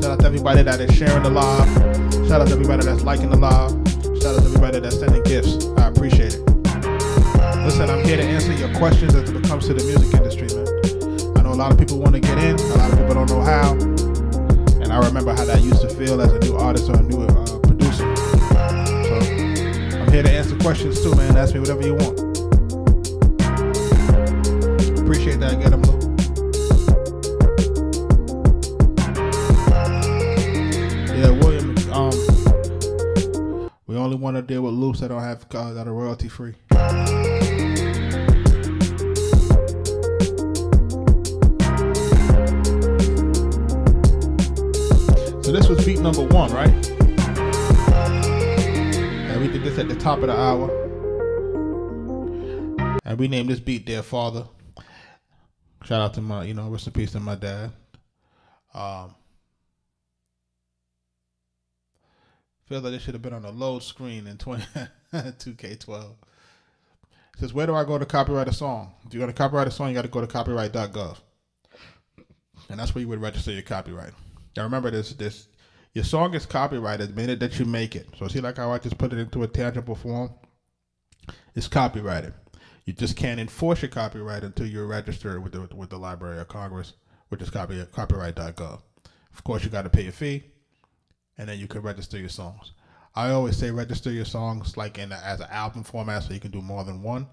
A: Shout out to everybody that is sharing the live. Shout out to everybody that's liking the live. Shout out to everybody that's sending gifts. I appreciate it. Listen, I'm here to answer your questions as it comes to the music industry, man. I know a lot of people want to get in. A lot of people don't know how. And I remember how that used to feel as a new artist or a new producer. So I'm here to answer questions too, man. Ask me whatever you want. Appreciate that. Get them low. Yeah, William, we only want to deal with loops that don't have that are royalty free. So this was beat number 1, right? And we did this at the top of the hour. And we named this beat Dear Father. Shout out to my, rest in peace to my dad. Feel like this should have been on a load screen in 2K12. It says, where do I go to copyright a song? If you're going to copyright a song, you got to go to copyright.gov. And that's where you would register your copyright. Now remember this, your song is copyrighted the minute that you make it. So see like how I just put it into a tangible form? It's copyrighted. You just can't enforce your copyright until you're registered with the Library of Congress, which is copyright.gov. Of course, you got to pay a fee. And then you can register your songs. I always say register your songs like as an album format so you can do more than one,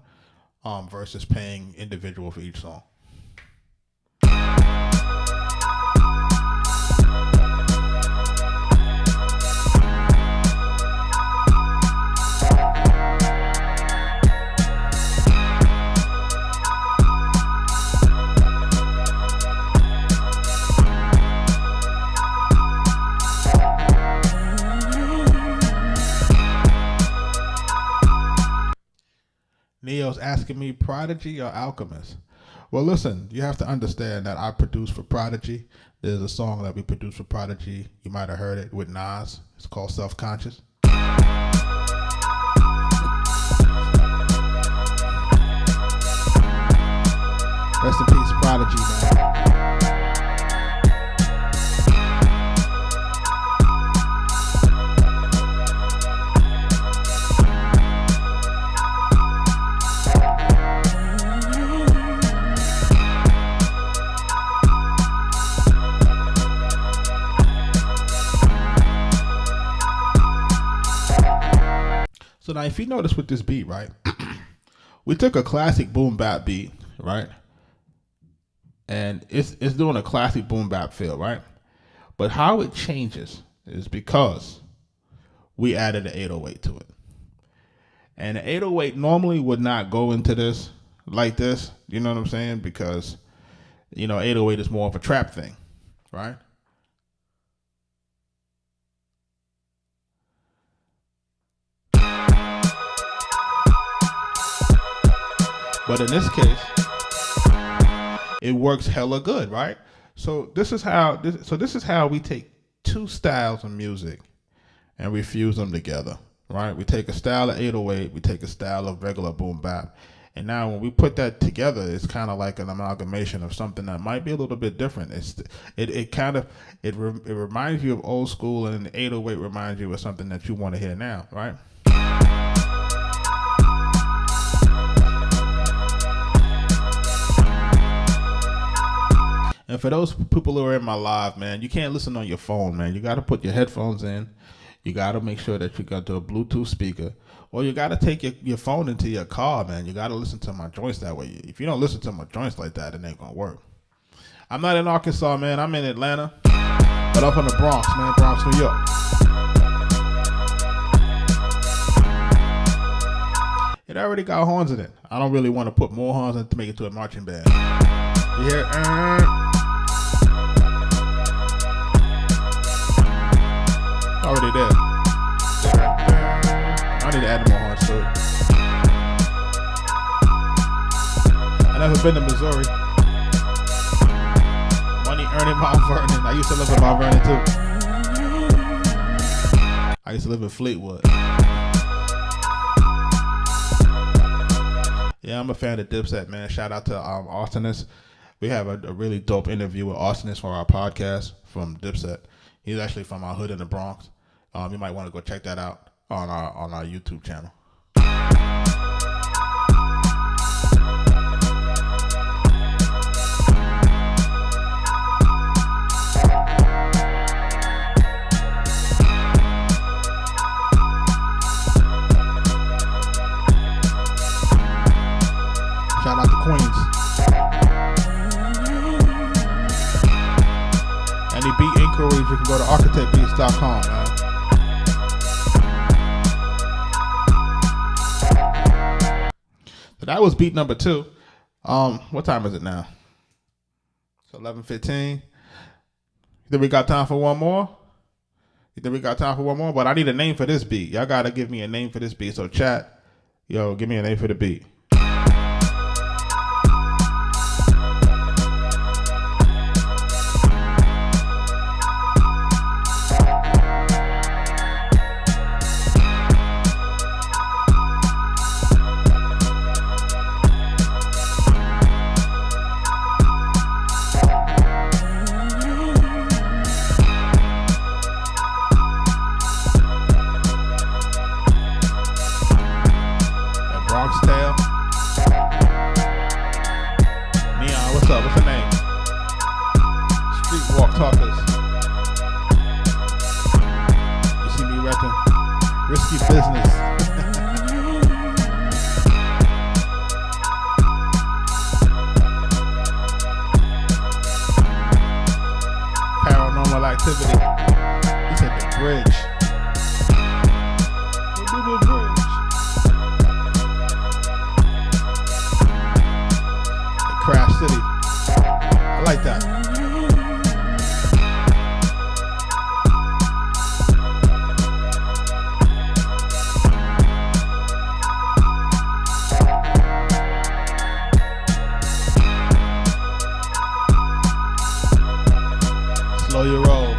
A: versus paying individual for each song. Neo's asking me Prodigy or Alchemist. Well, listen, you have to understand that I produce for Prodigy. There's a song that we produced for Prodigy. You might have heard it with Nas. It's called Self-Conscious. Rest in peace, Prodigy, man. So now if you notice with this beat, right, we took a classic boom bap beat, right, and it's doing a classic boom bap feel, right, but how it changes is because we added an 808 to it. And the 808 normally would not go into this like this, you know what I'm saying, because, 808 is more of a trap thing, right? But in this case, it works hella good, right? So this is how we take two styles of music and we fuse them together, right? We take a style of 808, we take a style of regular boom bap, and now when we put that together, it's kind of like an amalgamation of something that might be a little bit different. It reminds you of old school, and the 808 reminds you of something that you want to hear now, right? And for those people who are in my live, man, you can't listen on your phone, man. You got to put your headphones in. You got to make sure that you got a Bluetooth speaker. Or you got to take your phone into your car, man. You got to listen to my joints that way. If you don't listen to my joints like that, it ain't going to work. I'm not in Arkansas, man. I'm in Atlanta. But up in the Bronx, man. Bronx, New York. It already got horns in it. I don't really want to put more horns in it to make it to a marching band. You hear? Already there. I need to add more horns to it. I never been to Missouri. Money earning Mount Vernon. I used to live in Mount Vernon too. I used to live in Fleetwood. Yeah, I'm a fan of Dipset, man. Shout out to Austinus. We have a really dope interview with Austinus for our podcast from Dipset. He's actually from our hood in the Bronx. You might want to go check that out on our YouTube channel. Shout out to Queens. Any beat inquiries, you can go to arkatechbeatz.com, man. So that was beat number 2. What time is it now? It's 11:15. You think we got time for one more? But I need a name for this beat. Y'all gotta give me a name for this beat. So chat, give me a name for the beat. Bronx Tale. Risky business. Paranormal activity. He said the bridge. The bridge. The Crash City. I like that. Slow your roll.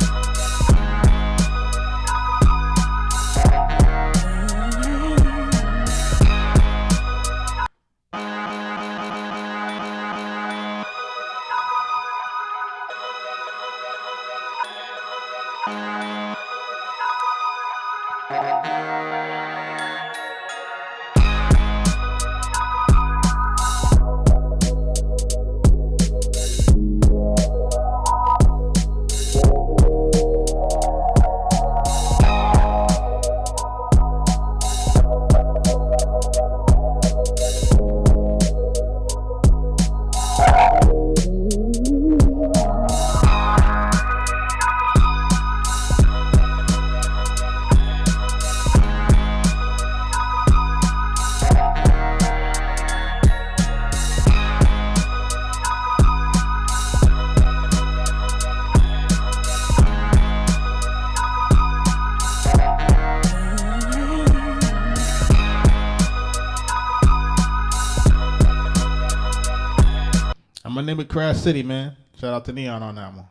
A: I'm gonna name it Crash City, man. Shout out to Neon on that one.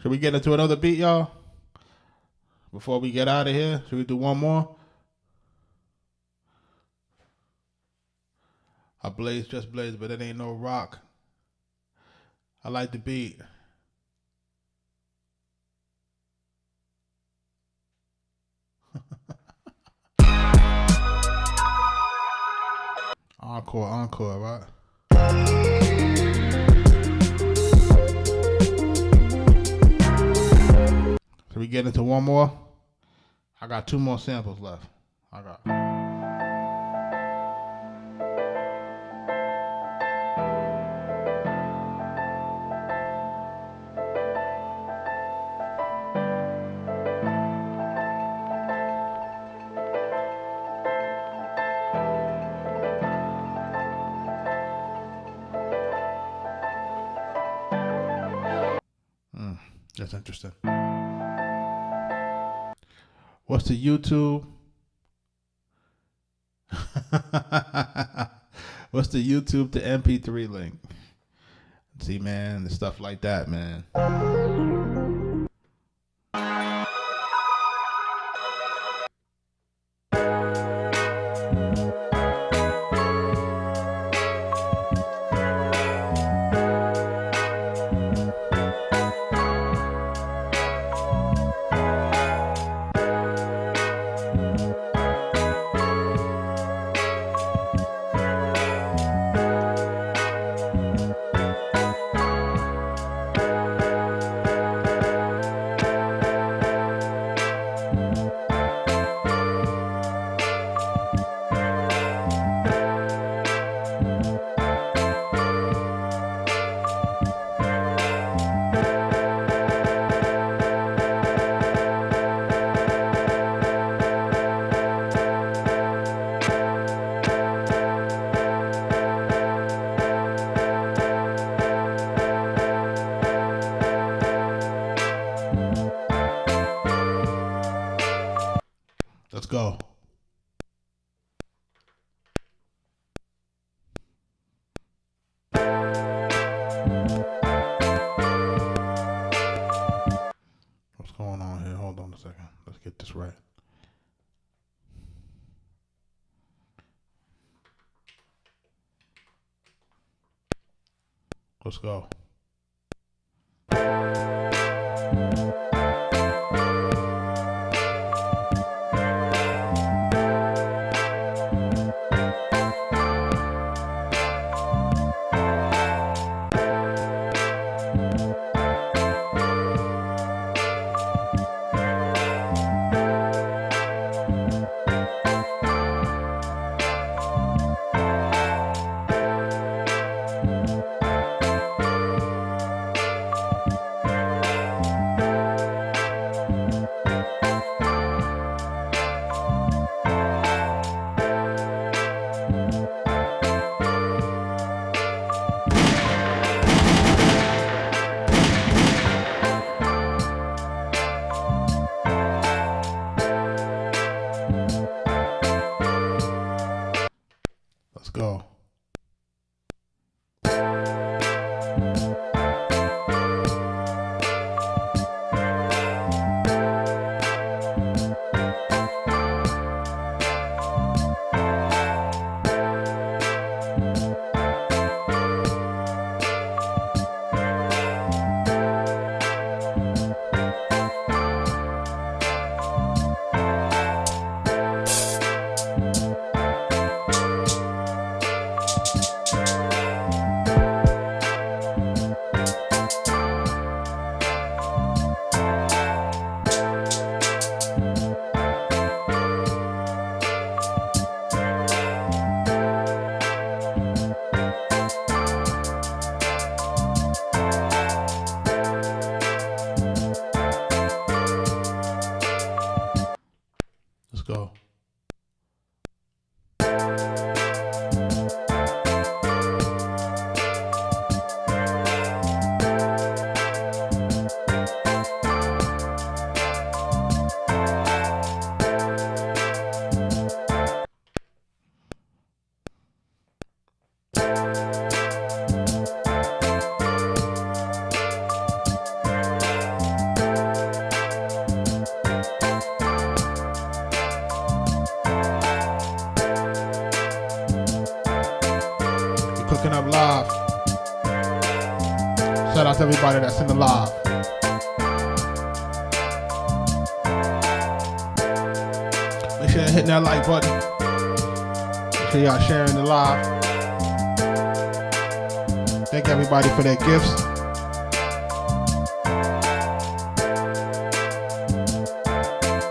A: Should we get into another beat, y'all? Before we get out of here, should we do one more? I blaze, just blaze, but it ain't no rock. I like the beat. Encore, right? Should we get into one more? I got 2 more samples left. I got. That's interesting. What's the YouTube? What's the YouTube to MP3 link? See, man, the stuff like that, man. Let's go. What's going on here? Hold on a second. Let's get this right. Let's go. Shout out to everybody that's in the live. Make sure you're hitting that like button. Make sure y'all sharing the live. Thank everybody for their gifts.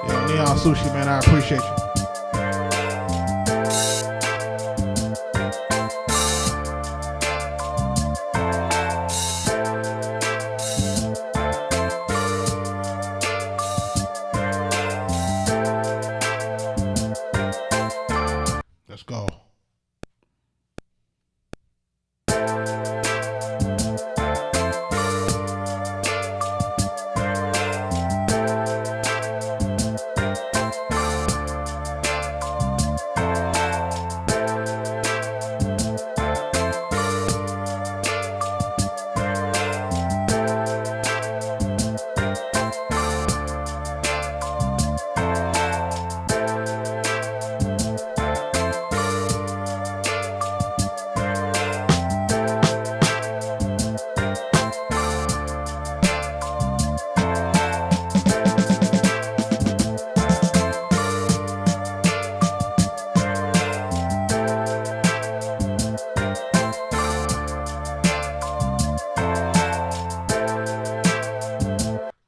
A: Yo, Neon Sushi, man, I appreciate you. Let's go.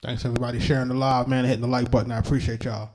A: Thanks everybody sharing the live, man, hitting the like button. I appreciate y'all.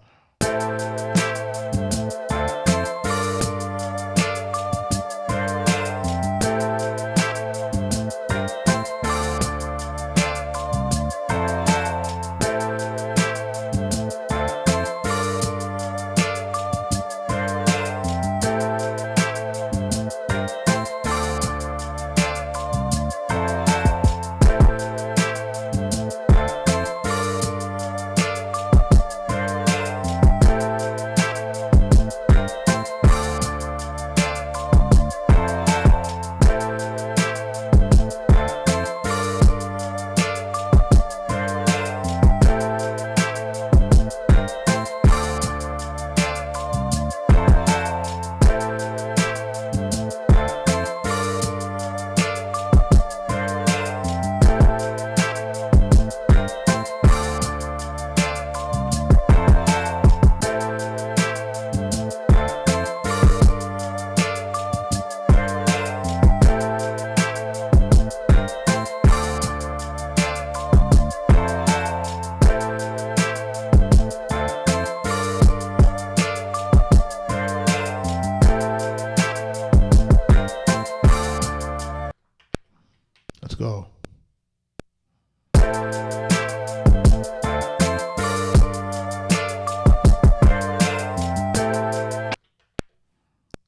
A: Let's go.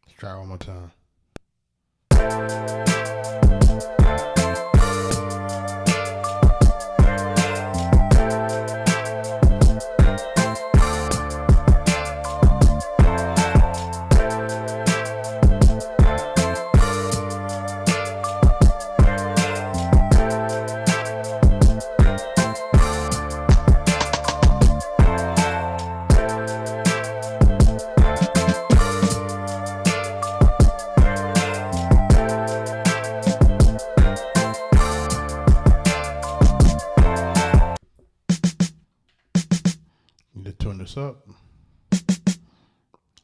A: Let's try one more time. Need to turn this up,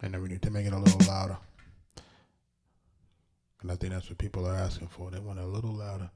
A: and then we need to make it a little louder. And I think that's what people are asking for. They want it a little louder.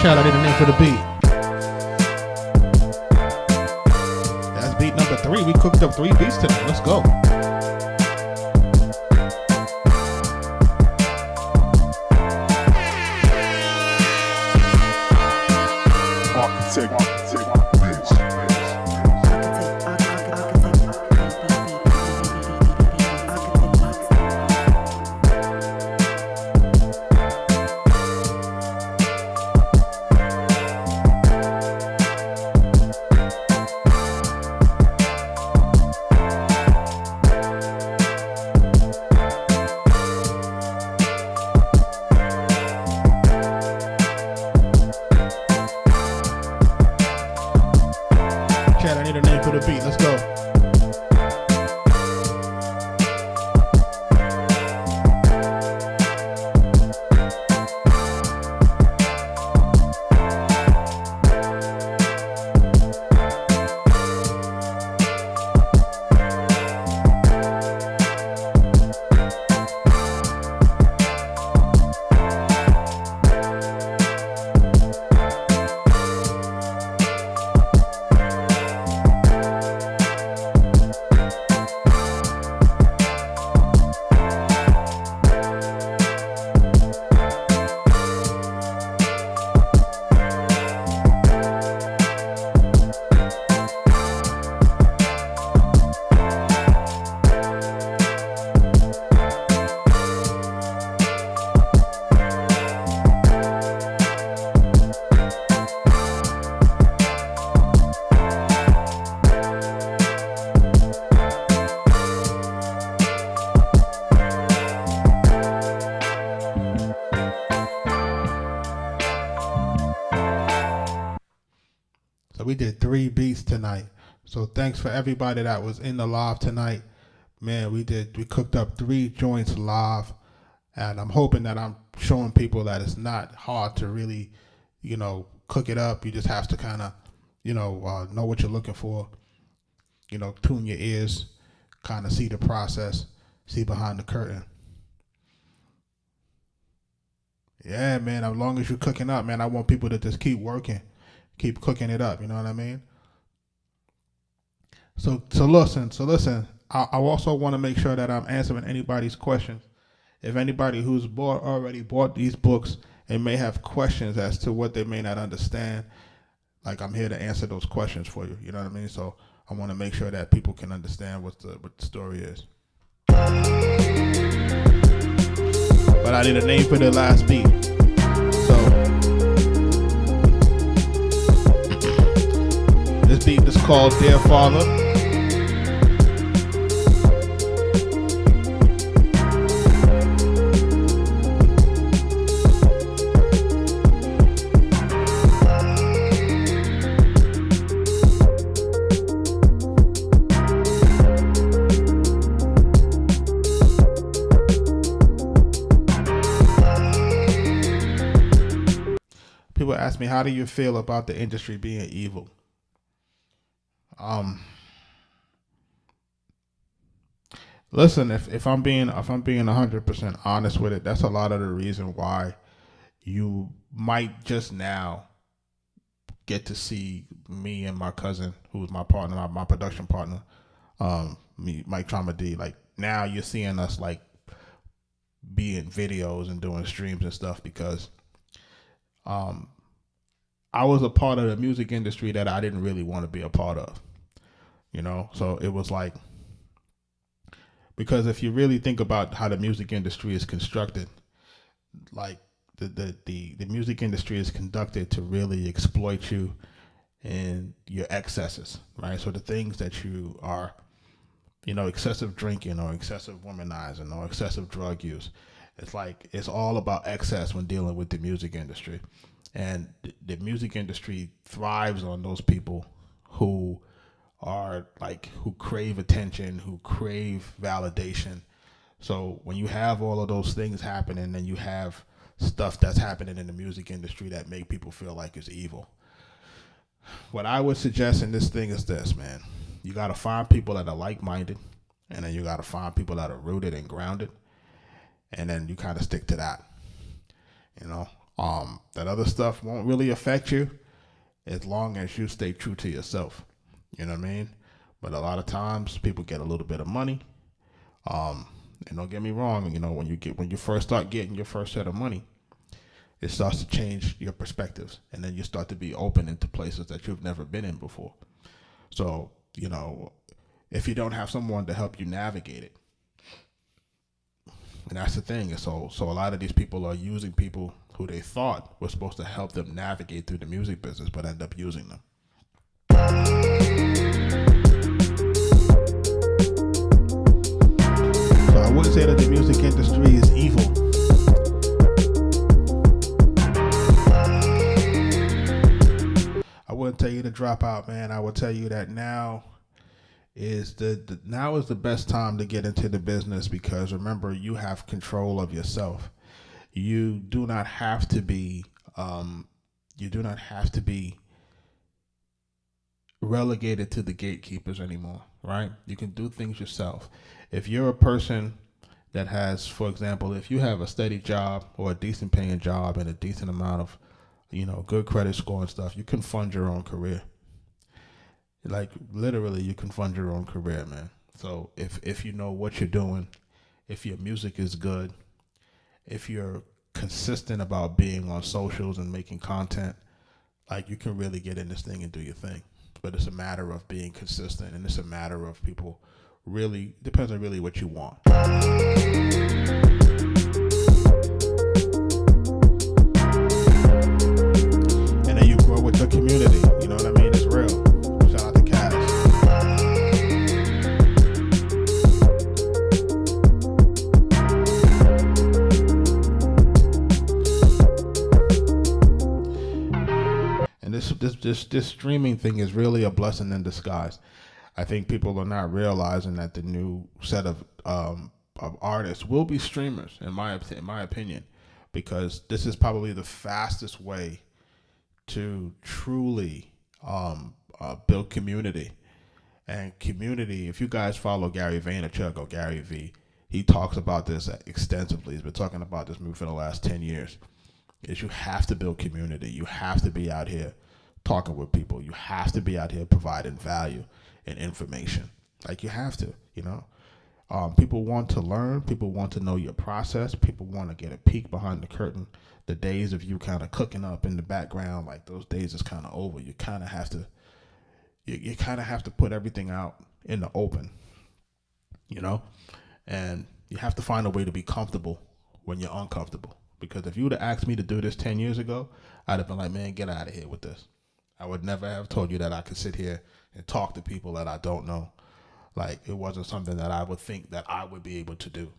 A: Chad, I need a name for the beat. That's beat number 3. We cooked up 3 beats today. Let's go.
B: Arkatech Beatz.
A: Chad, I need a name for the beat. Let's go. So we did 3 beats tonight. So thanks for everybody that was in the live tonight. Man, we cooked up 3 joints live, and I'm hoping that I'm showing people that it's not hard to really, cook it up. You just have to kind of, know what you're looking for. Tune your ears, kind of see the process, see behind the curtain. Yeah, man, as long as you're cooking up, man, I want people to just keep working. Keep cooking it up, you know what I mean? So listen. I also want to make sure that I'm answering anybody's questions. If anybody who's already bought these books and may have questions as to what they may not understand, like I'm here to answer those questions for you. You know what I mean? So I want to make sure that people can understand what the story is. But I need a name for the last beat. So. This beat is called Dear Father. People ask me, how do you feel about the industry being evil? Listen, if I'm being 100% honest with it, that's a lot of the reason why you might just now get to see me and my cousin, who's my partner, my production partner, Mike Trauma D. Like now you're seeing us like be in videos and doing streams and stuff because I was a part of the music industry that I didn't really want to be a part of. So it was like, because if you really think about how the music industry is constructed, like the music industry is conducted to really exploit you and your excesses, right? So the things that you are, excessive drinking or excessive womanizing or excessive drug use, it's all about excess when dealing with the music industry. And the music industry thrives on those people who are who crave attention, who crave validation. So when you have all of those things happening, and you have stuff that's happening in the music industry that make people feel like it's evil, what I would suggest in this thing is this, man. You got to find people that are like-minded, and then you got to find people that are rooted and grounded, and then you kind of stick to that. That other stuff won't really affect you as long as you stay true to yourself. You know what I mean? But a lot of times people get a little bit of money. And don't get me wrong, when you first start getting your first set of money, it starts to change your perspectives, and then you start to be open into places that you've never been in before. So, if you don't have someone to help you navigate it, and that's the thing. So a lot of these people are using people who they thought were supposed to help them navigate through the music business, but end up using them. So I wouldn't say that the music industry is evil. I wouldn't tell you to drop out, man. I would tell you that now is the best time to get into the business, because remember, you have control of yourself. You do not have to be relegated to the gatekeepers anymore, right? You can do things yourself. If you're a person that has, for example, if you have a steady job or a decent paying job and a decent amount of, good credit score and stuff, you can fund your own career. Like literally, you can fund your own career, man. So if you know what you're doing, if your music is good, if you're consistent about being on socials and making content, like you can really get in this thing and do your thing. But it's a matter of being consistent, and it's a matter of people really, depends on really what you want. And then you grow with your community, you know what I mean? It's real. Shout out to Cash. And this streaming thing is really a blessing in disguise. I think people are not realizing that the new set of artists will be streamers, in my opinion, because this is probably the fastest way to truly build community. And community, if you guys follow Gary Vaynerchuk or Gary V, he talks about this extensively. He's been talking about this move for the last 10 years. Is you have to build community. You have to be out here talking with people. You have to be out here providing value and information. Like you have to, people want to learn. People want to know your process. People want to get a peek behind the curtain. The days of you kind of cooking up in the background, like those days is kind of over. You kind of have to, you kind of have to put everything out in the open, and you have to find a way to be comfortable when you're uncomfortable. Because if you would have asked me to do this 10 years ago, I'd have been like, man, get out of here with this. I would never have told you that I could sit here and talk to people that I don't know. Like, it wasn't something that I would think that I would be able to do.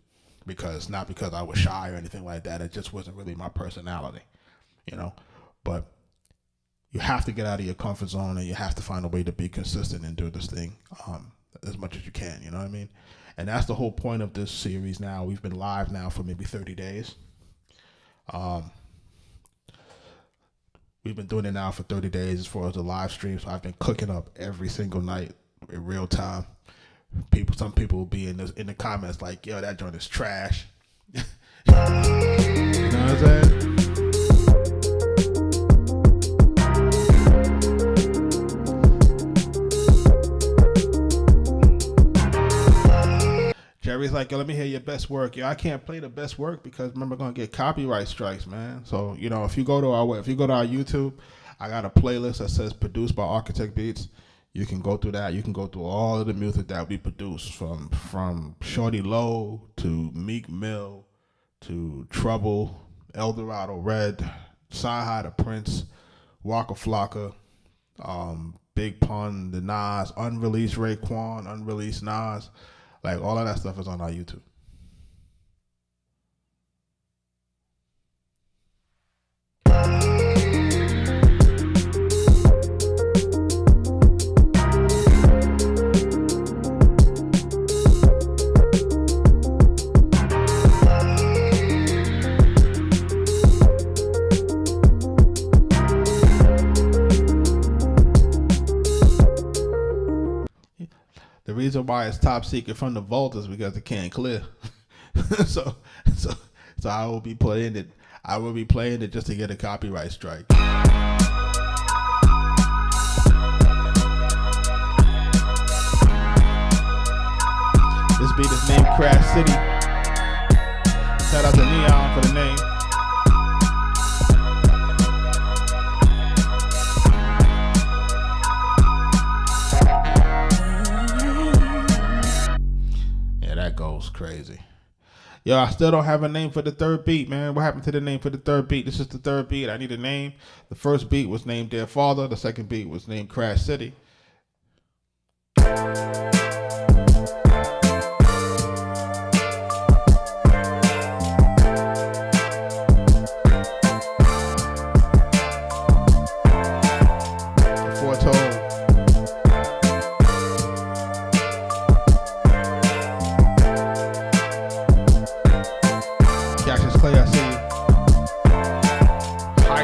A: Not because I was shy or anything like that. It just wasn't really my personality, But you have to get out of your comfort zone, and you have to find a way to be consistent and do this thing as much as you can, you know what I mean? And that's the whole point of this series now. We've been live now for maybe 30 days. We've been doing it now for 30 days as far as the live stream. So I've been cooking up every single night in real time. Some people will be in the comments like, yo, that joint is trash. You know what I'm saying? Jerry's like, yo, let me hear your best work. Yo, I can't play the best work because remember, gonna get copyright strikes, man. So if you go to our YouTube, I got a playlist that says produced by Arkatech Beatz. You can go through that. You can go through all of the music that we produce, from Shorty Low to Meek Mill to Trouble, Eldorado Red, Sci-Hi to Prince, Waka Flocka, Big Pun, the Nas, unreleased Raekwon, unreleased Nas. Like, all of that stuff is on our YouTube. The reason why it's top secret from the vault is because it can't clear. so I will be playing it. I will be playing it just to get a copyright strike. This beat is named Crash City. Shout out to Neon for the name. Yeah, that goes crazy. Yo, I still don't have a name for the third beat, man. What happened to the name for the third beat? This is the third beat. I need a name. The first beat was named Dear Father. The second beat was named Crash City.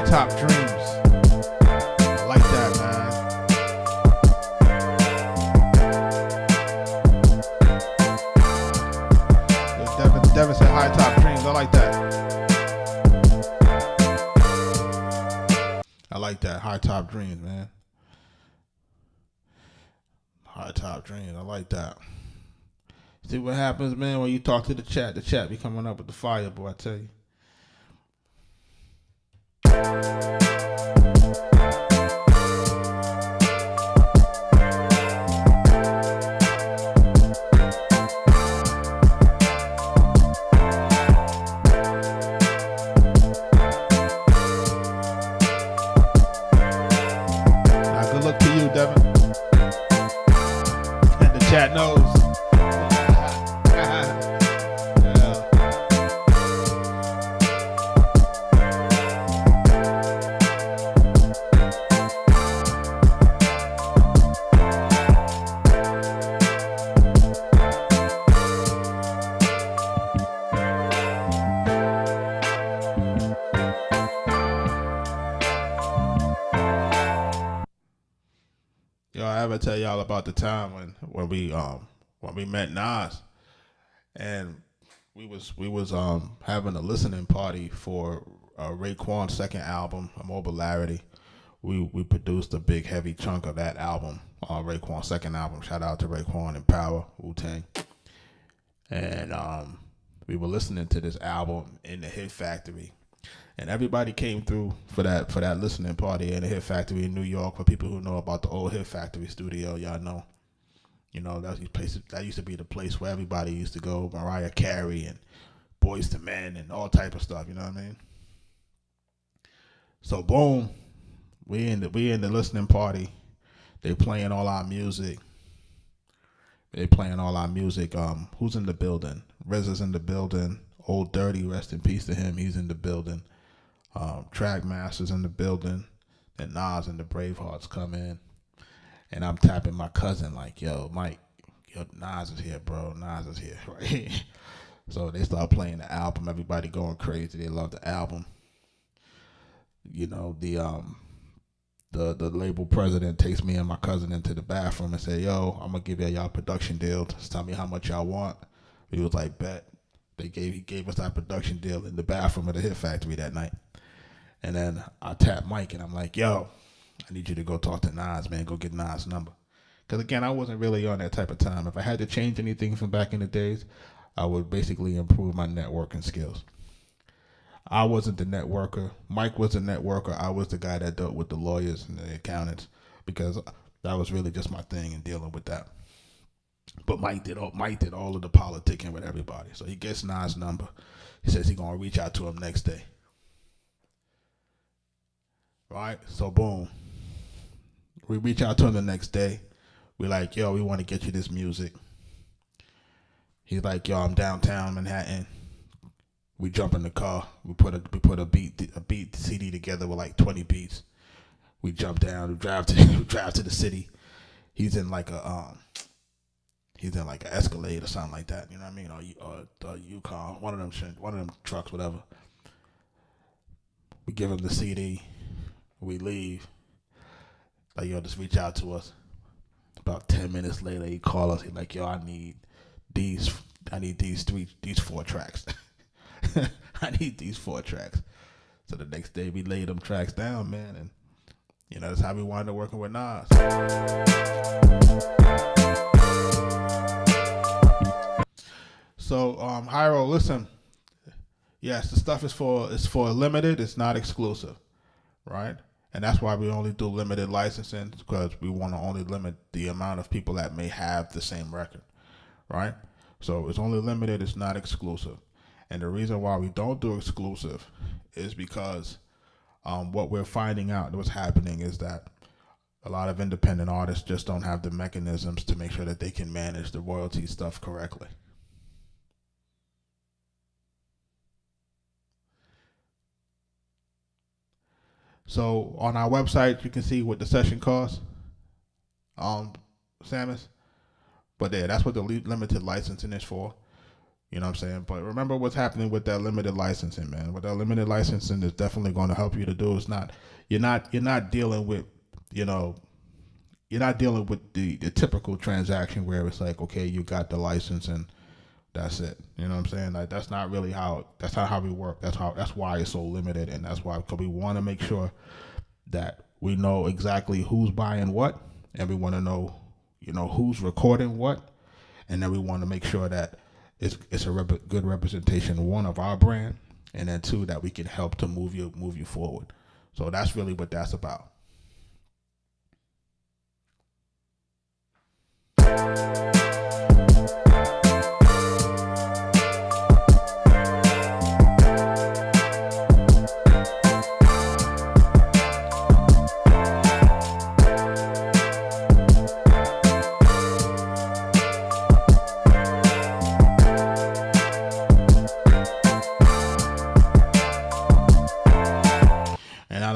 A: Top Dreams. I like that, man. Devin said high top dreams. I like that. I like that. High top dreams, man. High top dreams. I like that. See what happens, man, when you talk to the chat. The chat be coming up with the fire, boy, I tell you. Good luck to you, Devin. And the chat knows. Yo, I ever tell y'all about the time when we met Nas, and we was having a listening party for Raekwon's second album, Immobilarity. We produced a big heavy chunk of that album on Raekwon's second album. Shout out to Raekwon and Power, Wu-Tang. And we were listening to this album in the Hit Factory. And everybody came through for that listening party in the Hit Factory in New York. For people who know about the old Hit Factory studio, y'all know. You know, that used to be the place where everybody used to go. Mariah Carey and Boyz II Men and all type of stuff. You know what I mean? So boom, we in the listening party. They playing all our music. Who's in the building? RZA's in the building. Old Dirty, rest in peace to him. He's in the building. Trackmaster's in the building. And Nas and the Bravehearts come in. And I'm tapping my cousin like, yo, Mike, Nas is here, bro. Nas is here, right? So they start playing the album. Everybody going crazy. They love the album. You know, the label president takes me and my cousin into the bathroom and say, yo, I'm going to give y'all production deal. Just tell me how much y'all want. He was like, bet. He gave us that production deal in the bathroom of the Hit Factory that night. And then I tapped Mike and I'm like, yo, I need you to go talk to Nas, man. Go get Nas' number. Because, again, I wasn't really on that type of time. If I had to change anything from back in the days, I would basically improve my networking skills. I wasn't the networker. Mike was the networker. I was the guy that dealt with the lawyers and the accountants because that was really just my thing in dealing with that. But Mike did all of the politicking with everybody. So he gets Nas' number. He says he's going to reach out to him next day. Right? So boom. We reach out to him the next day. We're like, yo, we want to get you this music. He's like, yo, I'm downtown Manhattan. We jump in the car. We put a beat CD together with like 20 beats. We jump down. We drive to the city. He's in like an Escalade or something like that. You know what I mean? Or Yukon, one of them trucks, whatever. We give him the CD. We leave. Like, yo, just reach out to us. About 10 minutes later, he call us. He's like, yo, I need these 4 tracks. I need these 4 tracks. So the next day we laid them tracks down, man, and that's how we wound up working with Nas. So Hyro, listen, yes, the stuff is for limited. It's not exclusive, right? And that's why we only do limited licensing, because we want to only limit the amount of people that may have the same record, right? So it's only limited. It's not exclusive. And the reason why we don't do exclusive is because what we're finding out, what's happening is that a lot of independent artists just don't have the mechanisms to make sure that they can manage the royalty stuff correctly. So on our website, you can see what the session costs, Samus. But yeah, that's what the limited licensing is for. You know what I'm saying? But remember what's happening with that limited licensing, man. What that limited licensing is definitely going to help you to do is you're not dealing with, you're not dealing with the typical transaction where it's like, okay, you got the license and that's it. You know what I'm saying? Like that's not how we work. That's why it's so limited, and that's why, because we want to make sure that we know exactly who's buying what, and we want to know, who's recording what, and then we want to make sure that it's a good representation, one, of our brand, and then 2, that we can help to move you forward. So that's really what that's about.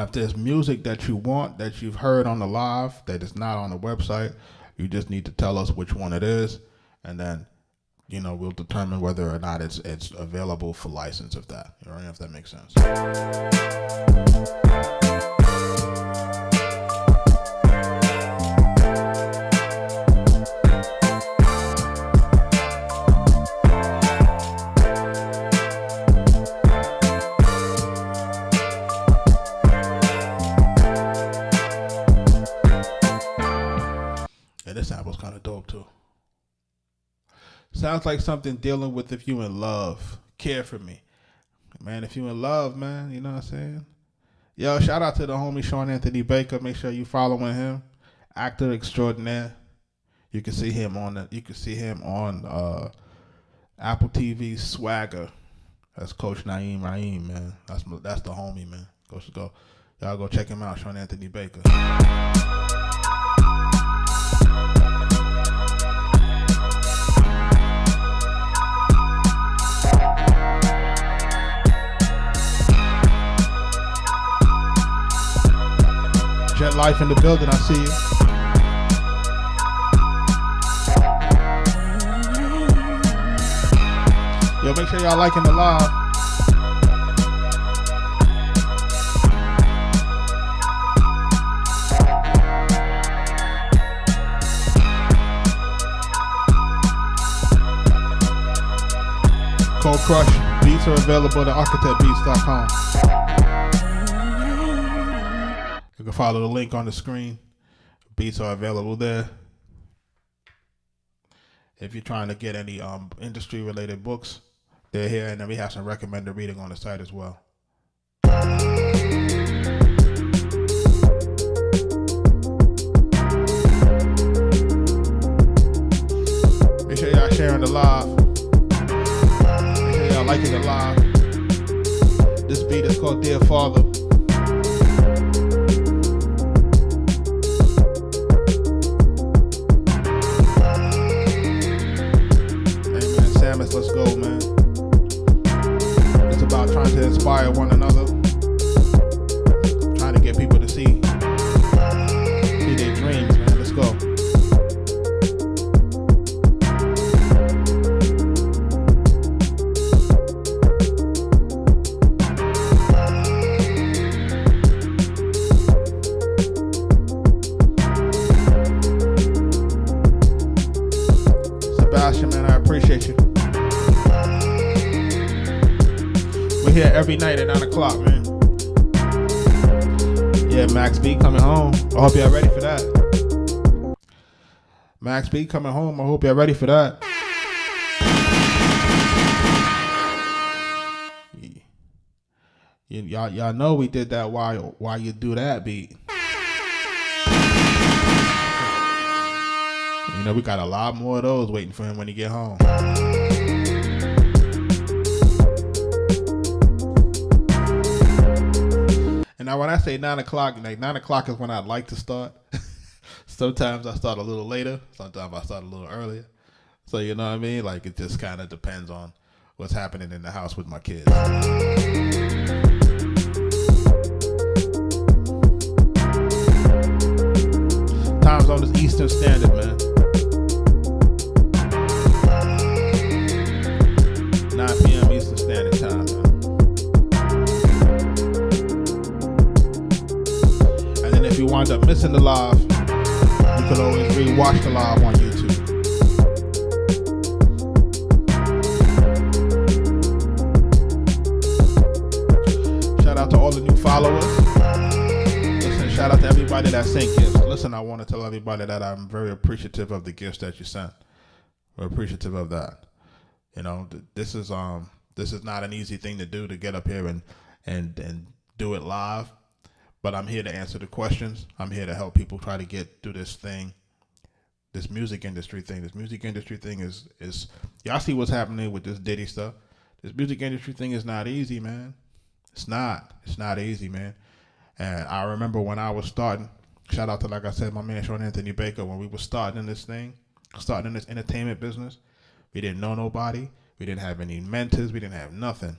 A: If there's music that you want, that you've heard on the live, that is not on the website, you just need to tell us which one it is, and then, we'll determine whether or not it's available for license if that makes sense. This sample's kind of dope too. Sounds like something dealing with if you in love. Care for me. Man, if you in love, man, you know what I'm saying? Yo, shout out to the homie Sean Anthony Baker. Make sure you following him. Actor extraordinaire. You can see him on Apple TV Swagger. That's Coach Naeem Raheem, man. That's the homie, man. Y'all go check him out, Sean Anthony Baker. Jet Life in the building, I see you. Yo, make sure y'all liking the live. Cold Crush beats are available at arkatechbeatz.com. You can follow the link on the screen. Beats are available there. If you're trying to get any industry related books, they're here, and then we have some recommended reading on the site as well. Make sure y'all sharing the live. Make sure y'all liking the live. This beat is called Dear Father. Let's go, man. It's about trying to inspire one another, trying to get people to see their dreams, man. Let's go. Sebastian, man, I appreciate you. We're here every night at 9 o'clock, man. Yeah, Max B coming home. I hope y'all ready for that. Max B coming home. I hope y'all ready for that. Y'all know we did that while you do that beat. You know, we got a lot more of those waiting for him when he get home. And now when I say 9 o'clock, like 9 o'clock is when I'd like to start. Sometimes I start a little later. Sometimes I start a little earlier. So you know what I mean? Like it just kind of depends on what's happening in the house with my kids. Time zone is Eastern Standard, man. 9 p.m. Eastern Standard Time, man. And then if you wind up missing the live, you can always re-watch the live on YouTube. Shout out to all the new followers. Listen, shout out to everybody that sent gifts. Listen, I want to tell everybody that I'm very appreciative of the gifts that you sent. We're appreciative of that. You know, this is not an easy thing to do, to get up here and do it live. But I'm here to answer the questions. I'm here to help people try to get through this thing, this music industry thing. This music industry thing is y'all see what's happening with this Diddy stuff. This music industry thing is not easy, man. It's not easy, man. And I remember when I was starting, shout out to, like I said, my man Sean Anthony Baker, when we were starting in this thing, starting in this entertainment business. We didn't know nobody. We didn't have any mentors. We didn't have nothing.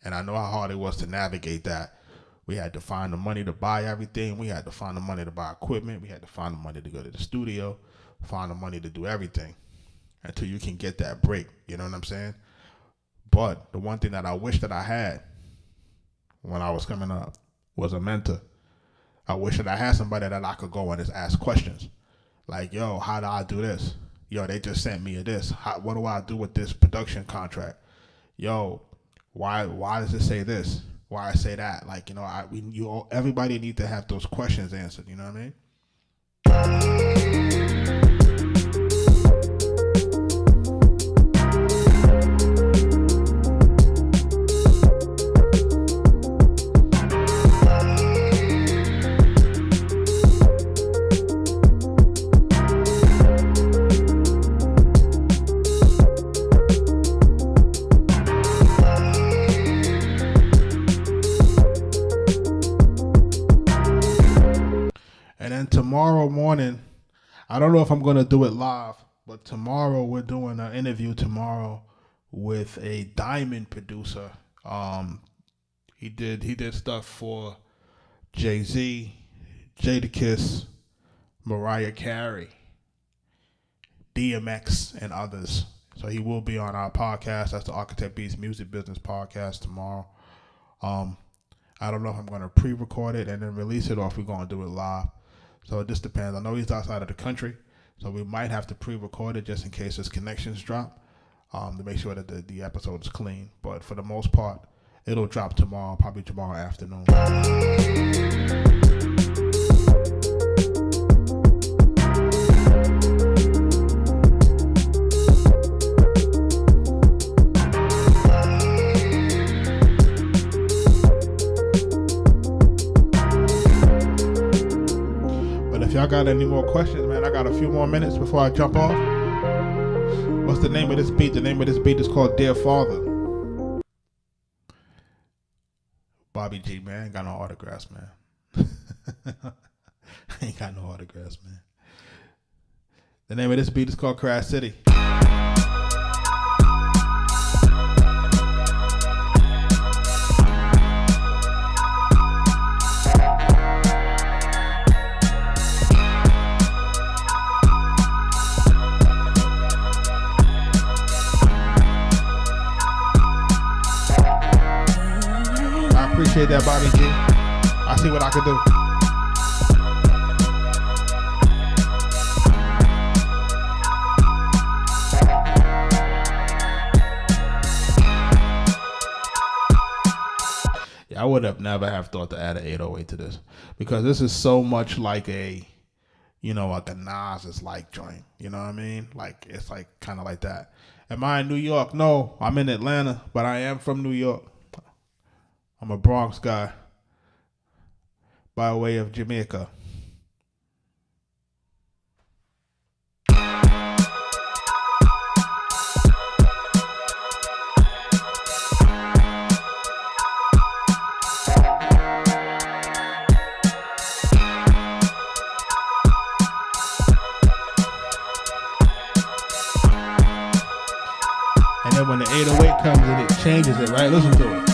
A: And I know how hard it was to navigate that. We had to find the money to buy everything. We had to find the money to buy equipment. We had to find the money to go to the studio, find the money to do everything until you can get that break. You know what I'm saying? But the one thing that I wish that I had when I was coming up was a mentor. I wish that I had somebody that I could go and just ask questions. Like, yo, how do I do this? Yo, they just sent me this. What do I do with this production contract? Yo, why does it say this? Why I say that? Like, you know, everybody need to have those questions answered. You know what I mean? Tomorrow morning, I don't know if I'm going to do it live, but tomorrow we're doing an interview tomorrow with a diamond producer. He did stuff for Jay-Z, Jadakiss, Mariah Carey, DMX, and others. So he will be on our podcast. That's the Arkatech Beatz Music Business Podcast tomorrow. I don't know if I'm going to pre-record it and then release it, or if we're going to do it live. So it just depends. I know he's outside of the country, so we might have to pre-record it just in case his connections drop, to make sure that the episode is clean. But for the most part, it'll drop tomorrow, probably tomorrow afternoon. If y'all got any more questions, man, I got a few more minutes before I jump off. What's the name of this beat? The name of this beat is called Dear Father. Bobby G, man, ain't got no autographs, man. Ain't got no autographs, man. The name of this beat is called Crash City. Appreciate that, Bobby G. I see what I can do. I would have never have thought to add an 808 to this because this is so much like a, like a Nas is like joint. You know what I mean? Like it's like kind of like that. Am I in New York? No, I'm in Atlanta, but I am from New York. I'm a Bronx guy by way of Jamaica. And then when the 808 comes in, it changes it, right? Listen to it.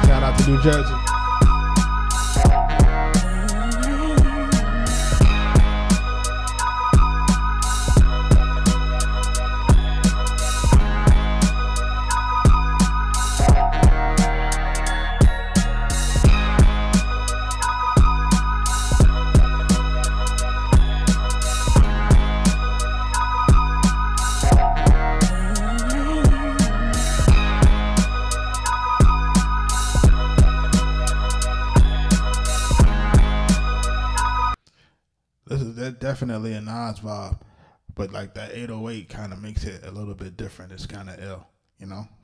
A: Shout out to New Jersey. This is definitely a Nas vibe, but like that 808 kind of makes it a little bit different. It's kind of ill,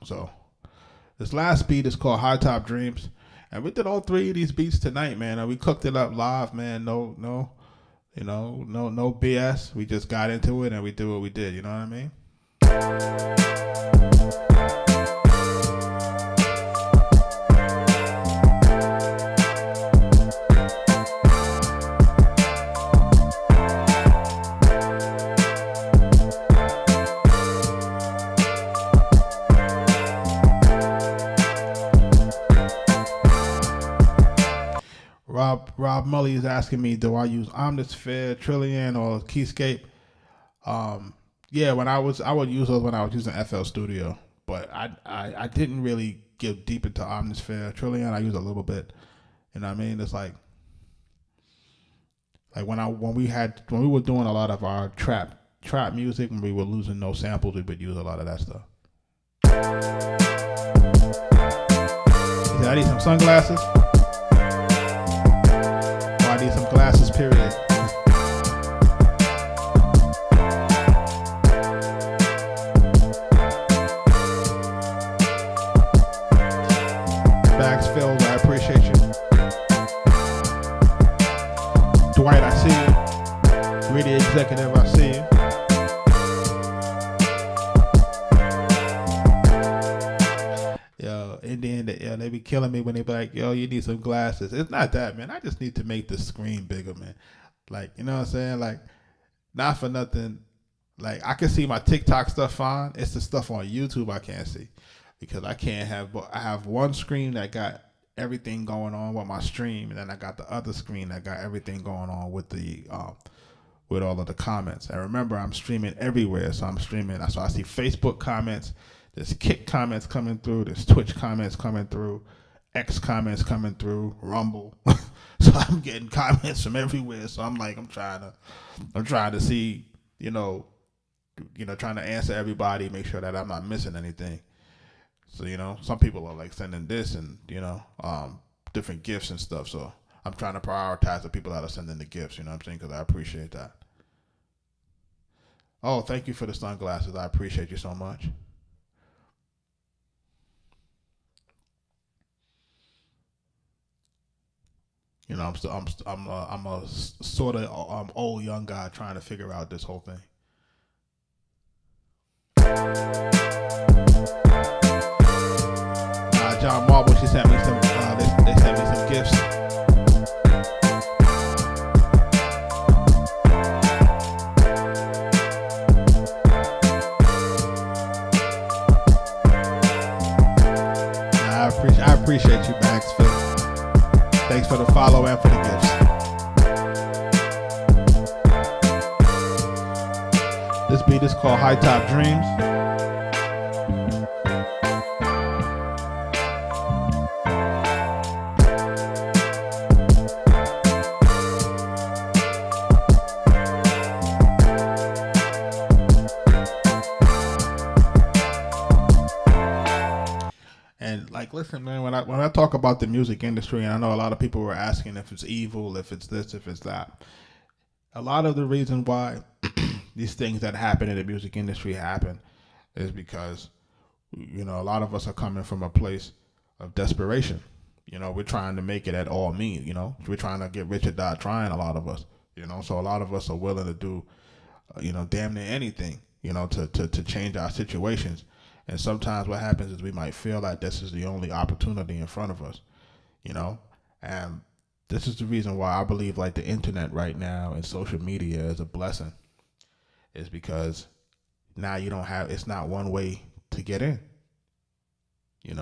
A: So this last beat is called High Top Dreams, and we did all three of these beats tonight, man. And we cooked it up live, man. No BS. We just got into it and we did what we did. You know what I mean? Rob Mully is asking me, do I use Omnisphere, Trillion, or Keyscape? Yeah, I would use those when I was using FL Studio, but I didn't really get deep into Omnisphere. Trillion I use a little bit. You know what I mean? It's like when we were doing a lot of our trap music, when we were losing no samples, we would use a lot of that stuff. He said, I need some sunglasses. I need some glasses, period. Bags filled, I appreciate you. Dwight, I see you. Really Executive, I see you. Yo, Indian, they be killing me when they be like, yo, you need some glasses. It's not that, man. I just need to make the screen bigger, man. Like, you know what I'm saying? Like, not for nothing. Like, I can see my TikTok stuff fine. It's the stuff on YouTube I can't see. Because I have one screen that got everything going on with my stream, and then I got the other screen that got everything going on with the with all of the comments. And remember, I'm streaming everywhere, so I see Facebook comments. There's Kick comments coming through. There's Twitch comments coming through. X comments coming through. Rumble. So I'm getting comments from everywhere. So I'm trying to see, trying to answer everybody, make sure that I'm not missing anything. So, some people are like sending this and, different gifts and stuff. So I'm trying to prioritize the people that are sending the gifts, you know what I'm saying? Because I appreciate that. Oh, thank you for the sunglasses. I appreciate you so much. I'm a sort of old young guy trying to figure out this whole thing. John Marble, she sent me some. They sent me some gifts. I appreciate you, Max. Thanks for the follow and for the gifts. This beat is called High Top Dreams. And like, listen, man, when I talk about the music industry, and I know a lot of people were asking if it's evil, if it's this, if it's that. A lot of the reason why these things that happen in the music industry happen is because, a lot of us are coming from a place of desperation. We're trying to make it at all means. We're trying to get rich or die trying. A lot of us. So a lot of us are willing to do, damn near anything. To change our situations. And sometimes what happens is we might feel like this is the only opportunity in front of us. And this is the reason why I believe like the internet right now and social media is a blessing. Is because now it's not one way to get in. You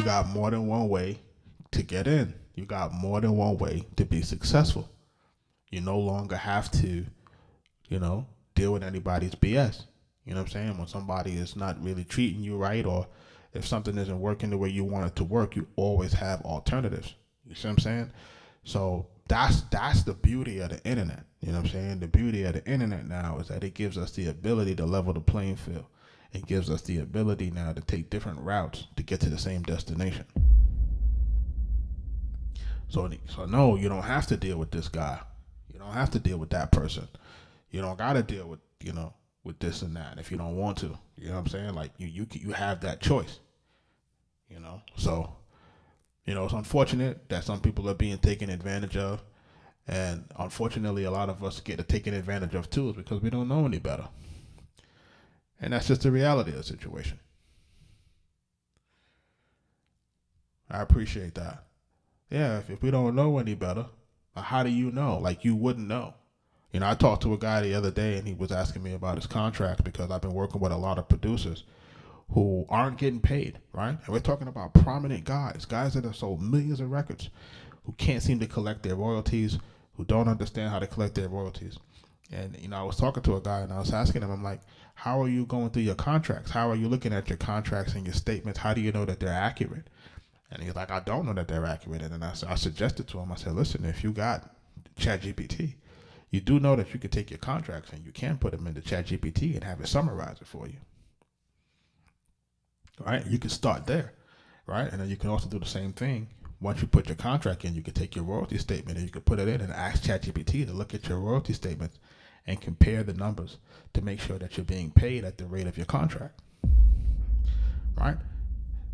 A: got more than one way to get in. You got more than one way to be successful. You no longer have to, deal with anybody's BS. You know what I'm saying? When somebody is not really treating you right, or if something isn't working the way you want it to work, you always have alternatives. You see what I'm saying? So that's the beauty of the internet. You know what I'm saying? The beauty of the internet now is that it gives us the ability to level the playing field. It gives us the ability now to take different routes to get to the same destination. So no, you don't have to deal with this guy. You don't have to deal with that person. You don't got to deal with, with this and that if you don't want to. You know what I'm saying? Like you have that choice. So, it's unfortunate that some people are being taken advantage of. And unfortunately, a lot of us get taken advantage of too, is because we don't know any better. And that's just the reality of the situation. I appreciate that. Yeah, if we don't know any better, how do you know? Like, you wouldn't know. I talked to a guy the other day, and he was asking me about his contract because I've been working with a lot of producers who aren't getting paid, right? And we're talking about prominent guys that have sold millions of records, who can't seem to collect their royalties, who don't understand how to collect their royalties. And, I was talking to a guy, and I was asking him, I'm like, how are you going through your contracts? How are you looking at your contracts and your statements? How do you know that they're accurate? And he's like, I don't know that they're accurate. And then I suggested to him, I said, listen, if you got ChatGPT, you do know that you can take your contracts and you can put them into ChatGPT and have it summarize it for you. Right? You can start there. Right? And then you can also do the same thing. Once you put your contract in, you can take your royalty statement and you can put it in and ask ChatGPT to look at your royalty statements and compare the numbers to make sure that you're being paid at the rate of your contract. Right?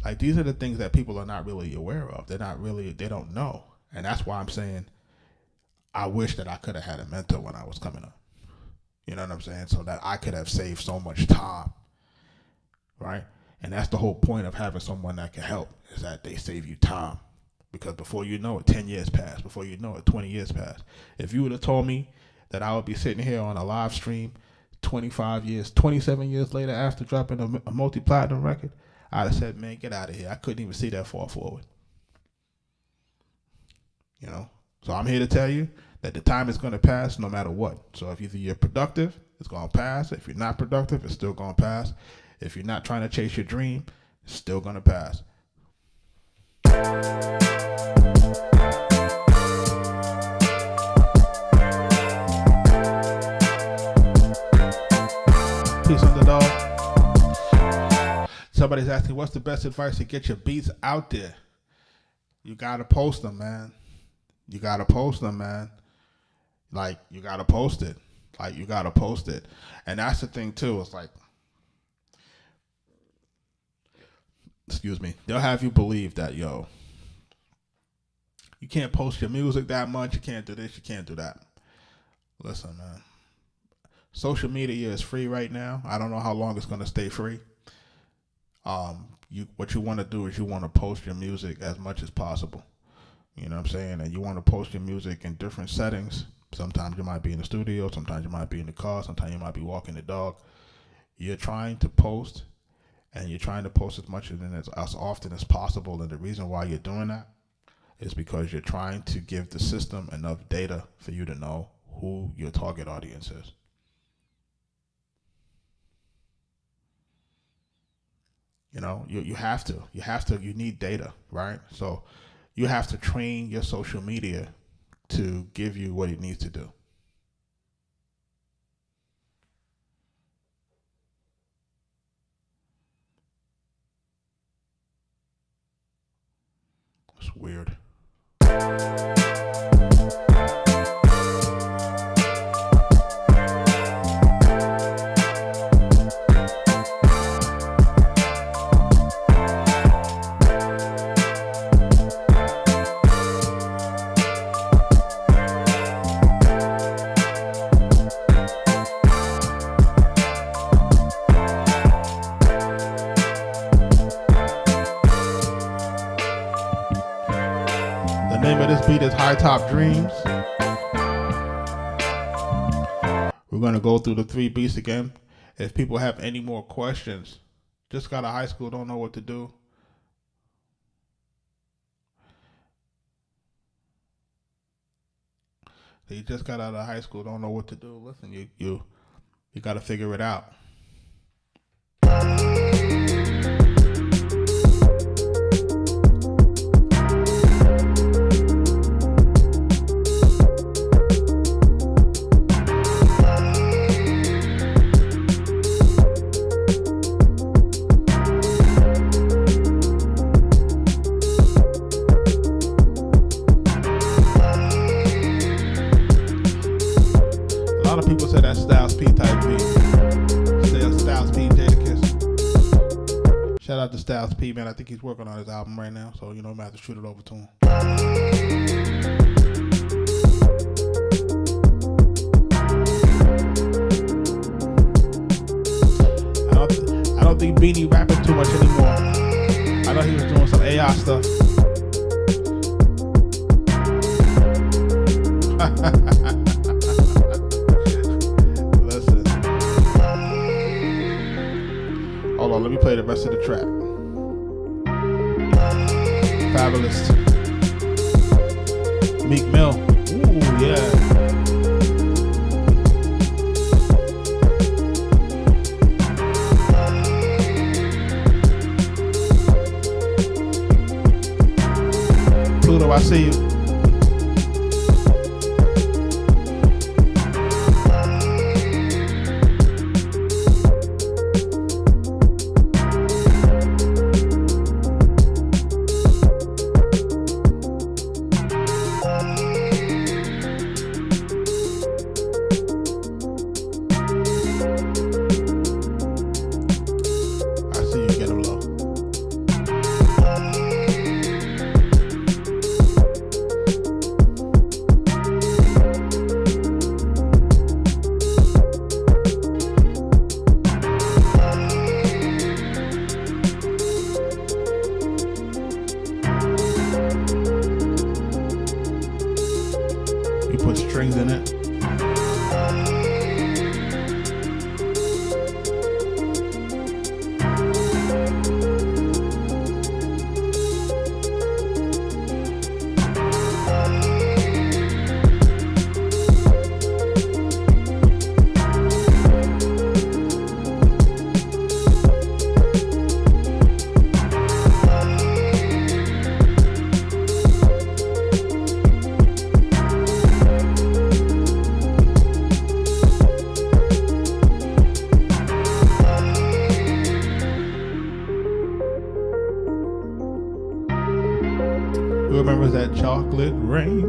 A: Like, these are the things that people are not really aware of. They don't know. And that's why I'm saying I wish that I could have had a mentor when I was coming up. You know what I'm saying? So that I could have saved so much time. Right? And that's the whole point of having someone that can help, is that they save you time. Because before you know it, 10 years pass. Before you know it, 20 years pass. If you would have told me that I would be sitting here on a live stream 25 years, 27 years later after dropping a multi-platinum record, I'd have said, man, get out of here. I couldn't even see that far forward. So I'm here to tell you that the time is going to pass no matter what. So if either you're productive, it's going to pass. If you're not productive, it's still going to pass. If you're not trying to chase your dream, it's still going to pass. Peace, underdog. Somebody's asking, what's the best advice to get your beats out there? You got to post them, man. You got to post them, man. Like, you got to post it. And that's the thing, too. It's like, excuse me, they'll have you believe that, you can't post your music that much. You can't do this. You can't do that. Listen, man. Social media is free right now. I don't know how long it's going to stay free. What you want to do is you want to post your music as much as possible. You know what I'm saying? And you want to post your music in different settings. Sometimes you might be in the studio. Sometimes you might be in the car. Sometimes you might be walking the dog. You're trying to post, and you're trying to post as much as often as possible. And the reason why you're doing that is because you're trying to give the system enough data for you to know who your target audience is. You have to. You need data, right? So you have to train your social media to give you what it needs to do. It's weird. The name of this beat is High Top Dreams. We're going to go through the 3 beats again. If people have any more questions, just got out of high school, don't know what to do. You just got out of high school, don't know what to do. Listen, you got to figure it out. A lot of people say that Styles P type beat. Styles P, Jadakiss. Shout out to Styles P, man. I think he's working on his album right now, so you know, I'm gonna have to shoot it over to him. I don't think Beanie rapping too much anymore. I know he was doing some AI stuff. Listen. Hold on, let me play the rest of the track. Fabulous. Meek Mill. Ooh, yeah. Pluto, I see you. Put strings in it. Who remembers that chocolate rain?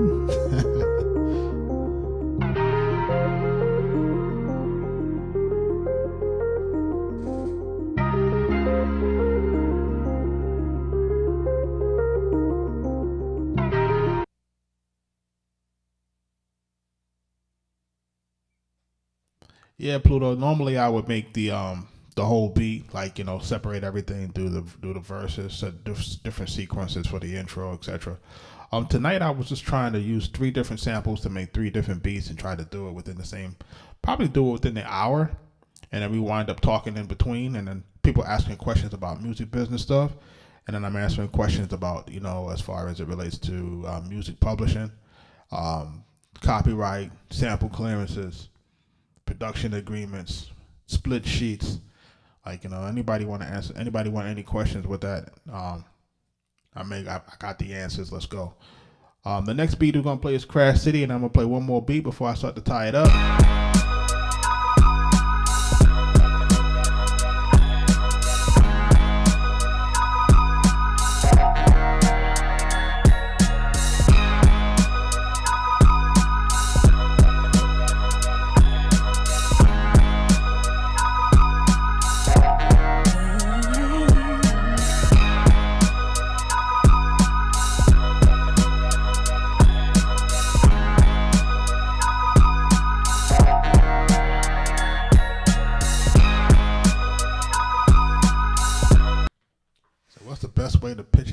A: Yeah, Pluto. Normally I would make the whole beat, like, you know, separate everything, do the verses, set different sequences for the intro, etc. Tonight I was just trying to use 3 different samples to make 3 different beats and try to do it within the same, probably do it within the hour, and then we wind up talking in between, and then people asking questions about music business stuff, and then I'm answering questions about, you know, as far as it relates to music publishing, copyright, sample clearances, production agreements, split sheets. Like, you know, anybody want to answer? Anybody want any questions with that? I got the answers. Let's go. The next beat we're gonna play is Crash City, and I'm gonna play one more beat before I start to tie it up.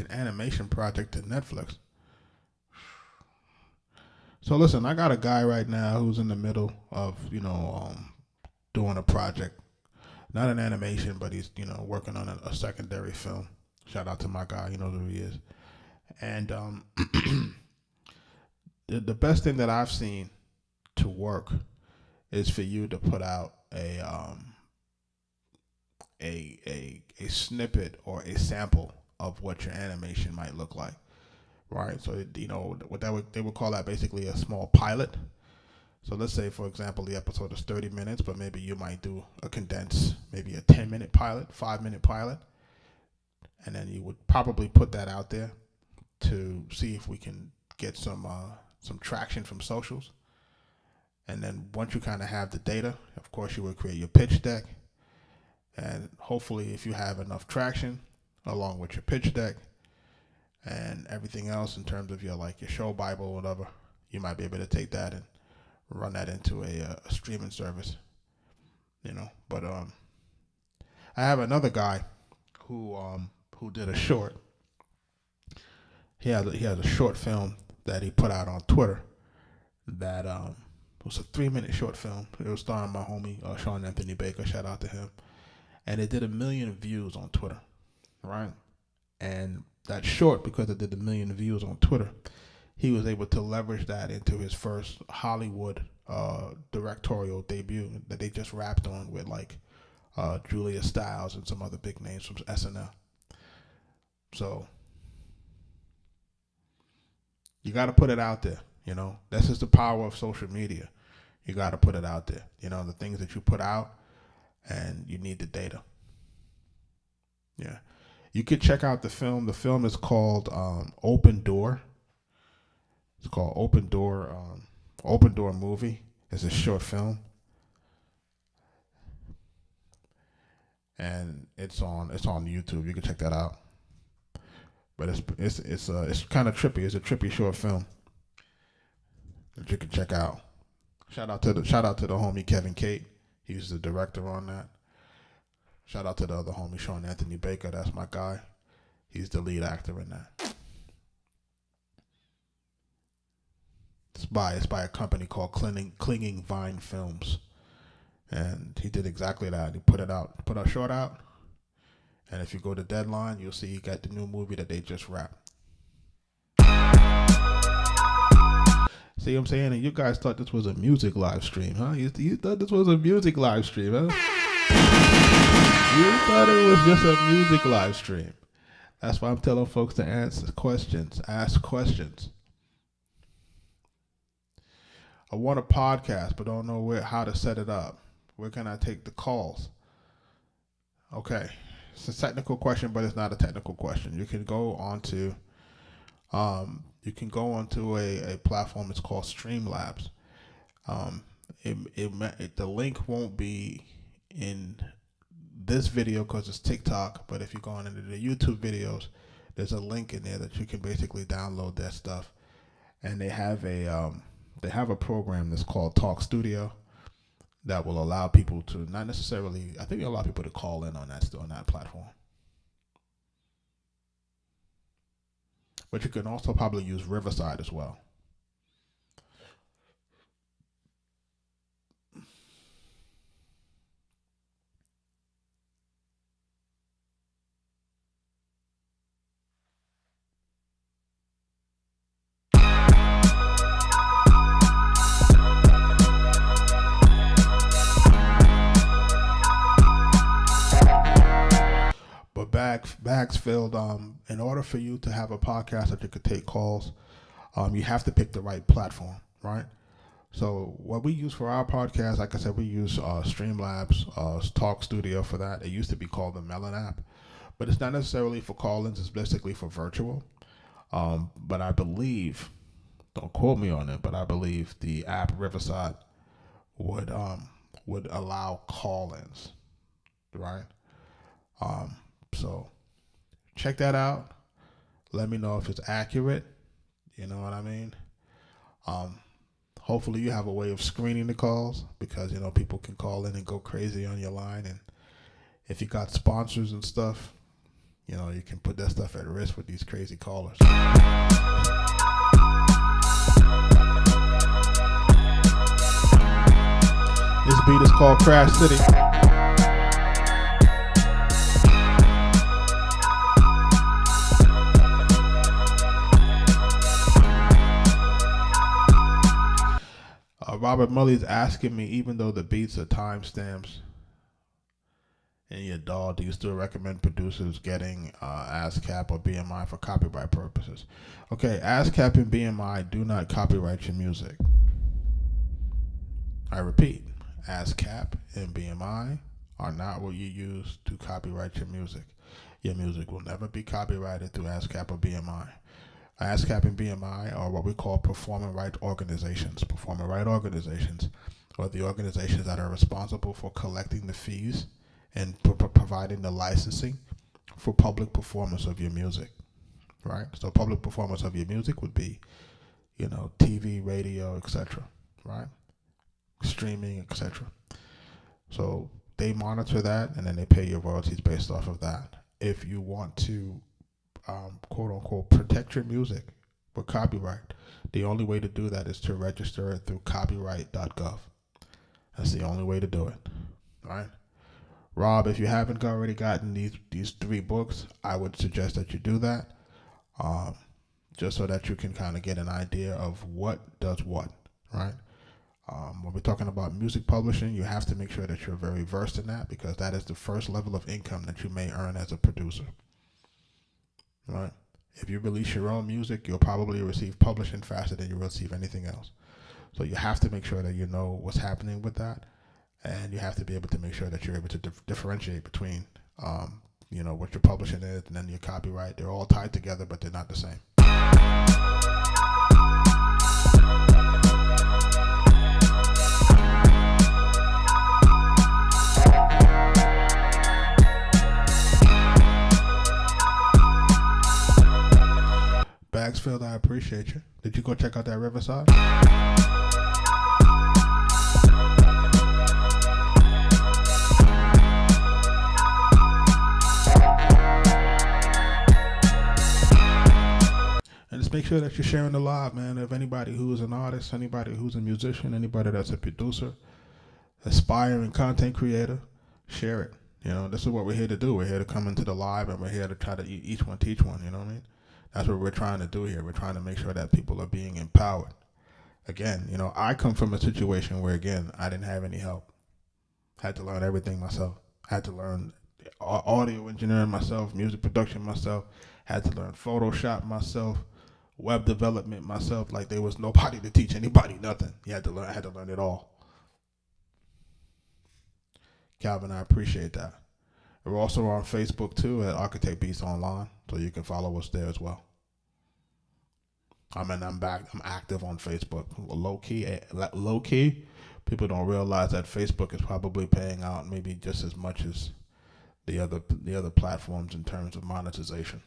A: an animation project to Netflix. So listen, I got a guy right now who's in the middle of, doing a project. Not an animation, but he's, working on a secondary film. Shout out to my guy, he knows who he is. And the best thing that I've seen to work is for you to put out a snippet or a sample of what your animation might look like, right? So what they would call that basically a small pilot. So let's say, for example, the episode is 30 minutes, but maybe you might do a condensed, maybe a 10-minute pilot, 5-minute pilot, and then you would probably put that out there to see if we can get some traction from socials. And then once you kind of have the data, of course, you would create your pitch deck. And hopefully, if you have enough traction along with your pitch deck and everything else in terms of your show Bible or whatever, you might be able to take that and run that into a streaming service. But I have another guy who did a short. He has a short film that he put out on Twitter that was a 3-minute short film. It was starring my homie Sean Anthony Baker. Shout out to him. And it did 1 million views on Twitter, right? And that short, because it did 1 million views on Twitter, he was able to leverage that into his first Hollywood directorial debut that they just wrapped on with Julia Stiles and some other big names from SNL. So you got to put it out there. This is the power of social media. You got to put it out there. The things that you put out, and you need the data. Yeah. You could check out the film. The film is called Open Door. It's called Open Door. Open Door movie. It's a short film, and it's on YouTube. You can check that out. But it's kind of trippy. It's a trippy short film that you can check out. Shout out to the homie Kevin Cate. He's the director on that. Shout out to the other homie Sean Anthony Baker. That's my guy. He's the lead actor in that. It's by a company called Clinging Vine Films, and he did exactly that. He put a short out, and if you go to Deadline, you'll see he got the new movie that they just wrapped. See what I'm saying? And you guys thought this was a music live stream, huh? You thought this was a music live stream, huh? You thought it was just a music live stream. That's why I'm telling folks to ask questions. I want a podcast, but don't know how to set it up. Where can I take the calls? Okay. It's a technical question, but it's not a technical question. You can go onto a platform. It's called Streamlabs. The link won't be in this video because it's TikTok, but if you go on into the YouTube videos, there's a link in there that you can basically download that stuff. And they have a program that's called Talk Studio that will allow people to not necessarily, I think, allow people to call in on that platform. But you can also probably use Riverside as well. Bags filled. In order for you to have a podcast that you could take calls, you have to pick the right platform, right? So what we use for our podcast, like I said, we use Streamlabs, Talk Studio for that. It used to be called the Melon app, but it's not necessarily for call-ins. It's basically for virtual. But I believe, don't quote me on it, but I believe the app Riverside would allow call-ins, right? So check that out. Let me know if it's accurate. You know what I mean? Hopefully you have a way of screening the calls because, people can call in and go crazy on your line. And if you got sponsors and stuff, You know, you can put that stuff at risk with these crazy callers. This beat is called Crash City. Robert Mully's asking me, even though the beats are timestamps in your DAW, do you still recommend producers getting ASCAP or BMI for copyright purposes? Okay, ASCAP and BMI do not copyright your music. I repeat, ASCAP and BMI are not what you use to copyright your music. Your music will never be copyrighted through ASCAP or BMI. ASCAP and BMI are what we call performing rights organizations. Performing rights organizations are the organizations that are responsible for collecting the fees and providing the licensing for public performance of your music, right? So public performance of your music would be, you know, TV, radio, etc., right? Streaming, etc. So they monitor that, and then they pay your royalties based off of that. If you want to quote unquote protect your music for copyright, the only way to do that is to register it through copyright.gov. That's the only way to do it, right? Rob, if you haven't already gotten these 3 books, I would suggest that you do that, just so that you can kind of get an idea of what does what, right? When we're talking about music publishing, you have to make sure that you're very versed in that, because that is the first level of income that you may earn as a producer. Right? If you release your own music, you'll probably receive publishing faster than you receive anything else. So you have to make sure that you know what's happening with that, and you have to be able to make sure that you're able to differentiate between, you know, what your publishing is and then your copyright. They're all tied together, but they're not the same. Bagsfield, I appreciate you. Did you go check out that Riverside? And just make sure that you're sharing the live, man. If anybody who's an artist, anybody who's a musician, anybody that's a producer, aspiring content creator, share it. You know, this is what we're here to do. We're here to come into the live, and we're here to try to each one teach one, you know what I mean? That's what we're trying to do here. We're trying to make sure that people are being empowered. Again, you know, I come from a situation where, again, I didn't have any help. I had to learn everything myself. I had to learn audio engineering myself, music production myself. I had to learn Photoshop myself, web development myself. Like, there was nobody to teach anybody nothing. I had to learn it all. Calvin, I appreciate that. We're also on Facebook too at Arkatech Beatz Online, so you can follow us there as well. I'm active on Facebook. Low key. People don't realize that Facebook is probably paying out maybe just as much as the other platforms in terms of monetization.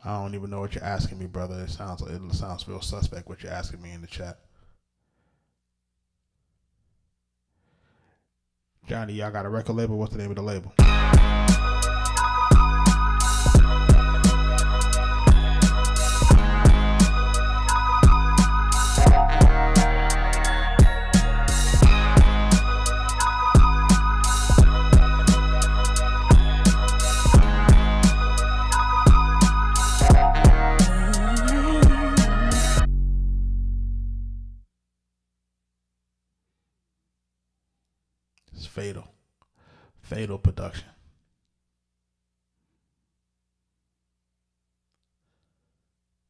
A: I don't even know what you're asking me, brother. It sounds real suspect what you're asking me in the chat. Johnny, y'all got a record label? What's the name of the label? Fatal Production.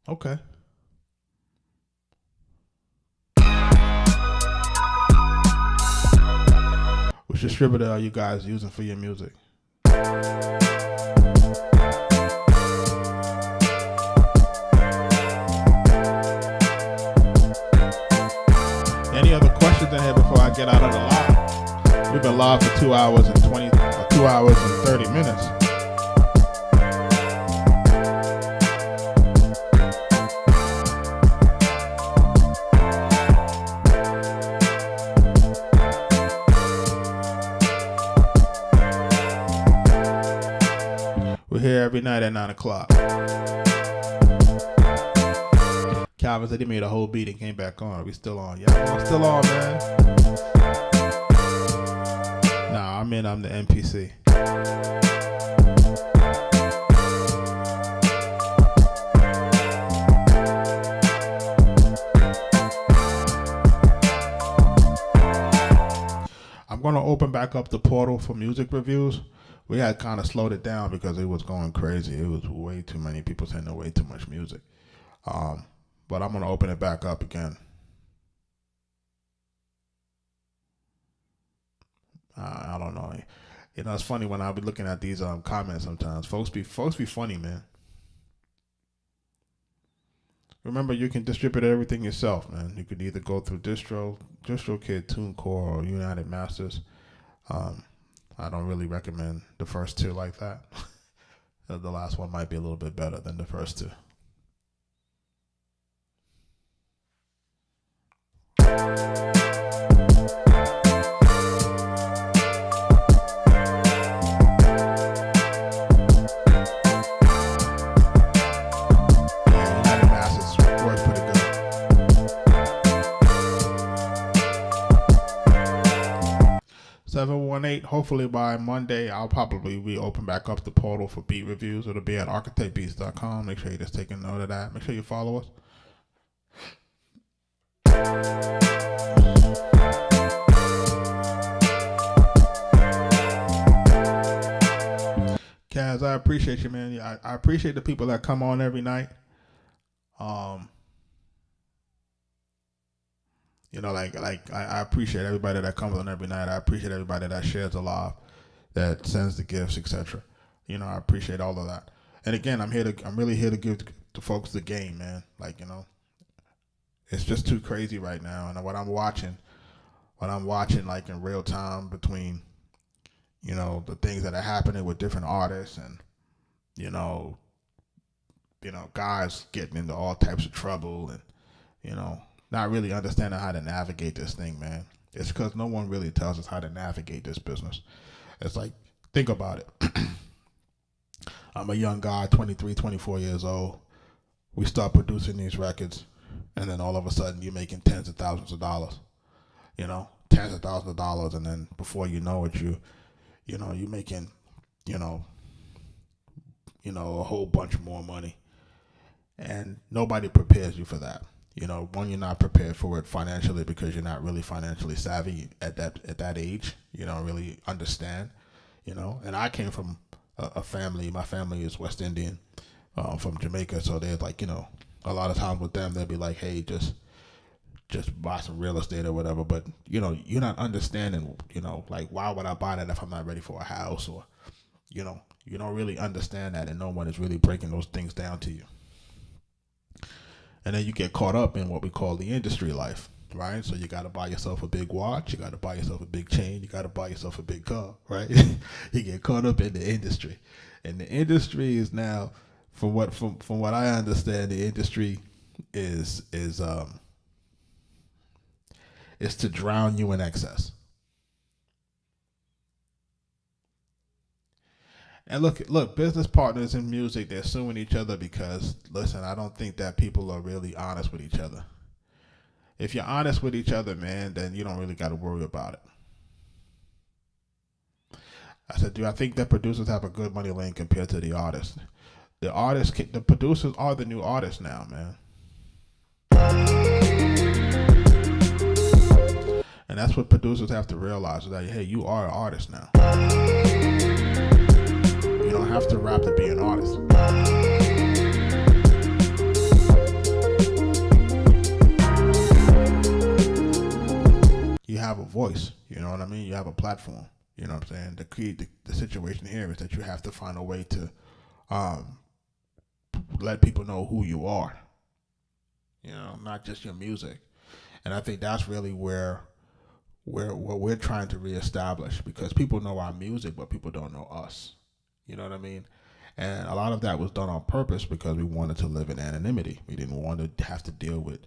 A: Okay. Which distributor are you guys using for your music? Any other questions in here before I get out of the live? We've been live for 2 hours and 30 minutes. We're here every night at 9 o'clock. Calvin said he made a whole beat and came back on. We still on. Yeah, I'm still on, man. Nah, I'm the NPC. I'm going to open back up the portal for music reviews. We had kind of slowed it down because it was going crazy. It was way too many people sending way too much music. But I'm going to open it back up again. I don't know. You know, it's funny when I be looking at these comments sometimes. Folks be funny, man. Remember, you can distribute everything yourself, man. You could either go through DistroKid, TuneCore, or United Masters. I don't really recommend the first two like that. The last one might be a little bit better than the first two. 718. Hopefully by Monday, I'll probably reopen back up the portal for beat reviews. It'll be at arkatechbeatz.com. Make sure you just take a note of that. Make sure you follow us. Kaz, I appreciate you, man. I appreciate the people that come on every night. You know, like I appreciate everybody that comes on every night. I appreciate everybody that shares the live, that sends the gifts, etc. You know, I appreciate all of that. And again, I'm really here to give the folks the game, man. Like, you know, it's just too crazy right now. And what I'm watching like in real time between, you know, the things that are happening with different artists and, you know, guys getting into all types of trouble and, you know, not really understanding how to navigate this thing, man. It's because no one really tells us how to navigate this business. It's like, think about it. I'm a young guy, 23, 24 years old. We start producing these records, and then all of a sudden you're making tens of thousands of dollars. You know, tens of thousands of dollars, and then before you know it, you're making, a whole bunch more money. And nobody prepares you for that. You know, one, you're not prepared for it financially because you're not really financially savvy at that age. You don't really understand, you know. And I came from a family. My family is West Indian, from Jamaica. So they're like, you know, a lot of times with them, they'll be like, hey, just buy some real estate or whatever. But, you know, you're not understanding, you know, like, why would I buy that if I'm not ready for a house? Or, you know, you don't really understand that, and no one is really breaking those things down to you. And then you get caught up in what we call the industry life, right? So you got to buy yourself a big watch. You got to buy yourself a big chain. You got to buy yourself a big car, right? You get caught up in the industry. And the industry is now, from what I understand, the industry is to drown you in excess. And look, business partners in music, they're suing each other because, listen, I don't think that people are really honest with each other. If you're honest with each other, man, then you don't really got to worry about it. I said, I think that producers have a good money lane compared to the artists. The producers are the new artists now, man. And that's what producers have to realize, is that, hey, you are an artist now. You don't have to rap to be an artist. You have a voice, you know what I mean? You have a platform, you know what I'm saying? The situation here is that you have to find a way to let people know who you are, you know, not just your music. And I think that's really where we're trying to reestablish, because people know our music, but people don't know us. You know what I mean? And a lot of that was done on purpose because we wanted to live in anonymity. We didn't want to have to deal with,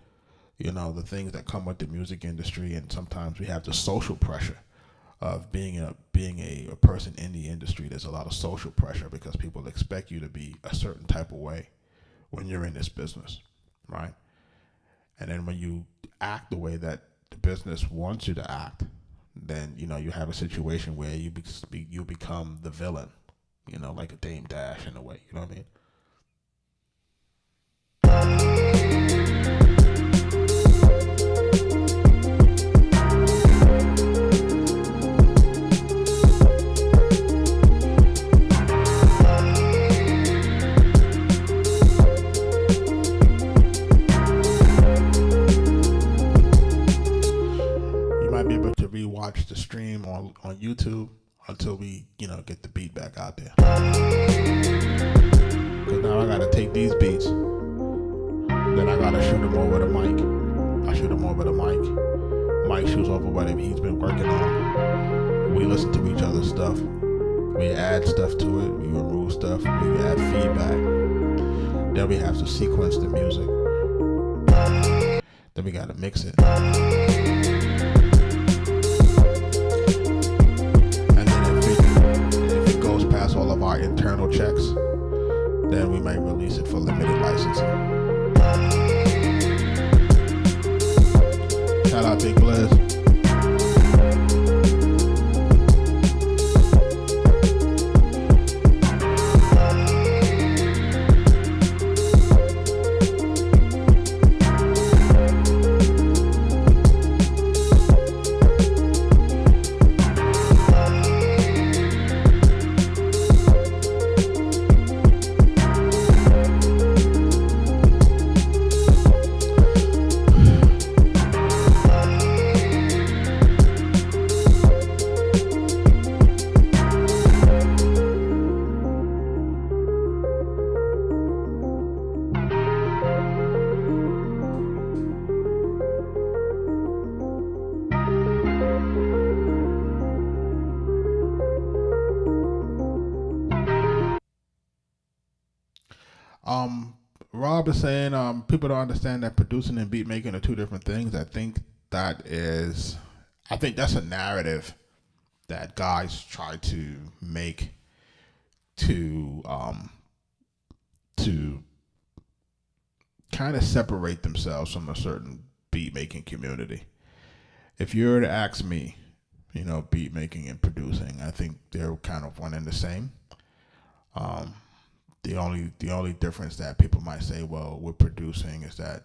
A: you know, the things that come with the music industry, and sometimes we have the social pressure of being a person in the industry. There's a lot of social pressure because people expect you to be a certain type of way when you're in this business, right? And then when you act the way that the business wants you to act, then you have a situation where you become the villain, like a Dame Dash in a way. You know what I mean? Be able to rewatch the stream on YouTube until we get the beat back out there, because now I gotta take these beats, then I gotta shoot them over the mic. I shoot them over the mic. Mike shoots over whatever he's been working on. We listen to each other's stuff, we add stuff to it, we remove stuff, we add feedback, then we have to sequence the music, then we gotta mix it. All of our internal checks, then we might release it for limited licensing. Shout out Big Blizz. Rob is saying people don't understand that producing and beat making are two different things. I think that's a narrative that guys try to make to kind of separate themselves from a certain beat making community. If you were to ask me, beat making and producing, I think they're kind of one and the same. The only difference that people might say, well, we're producing, is that,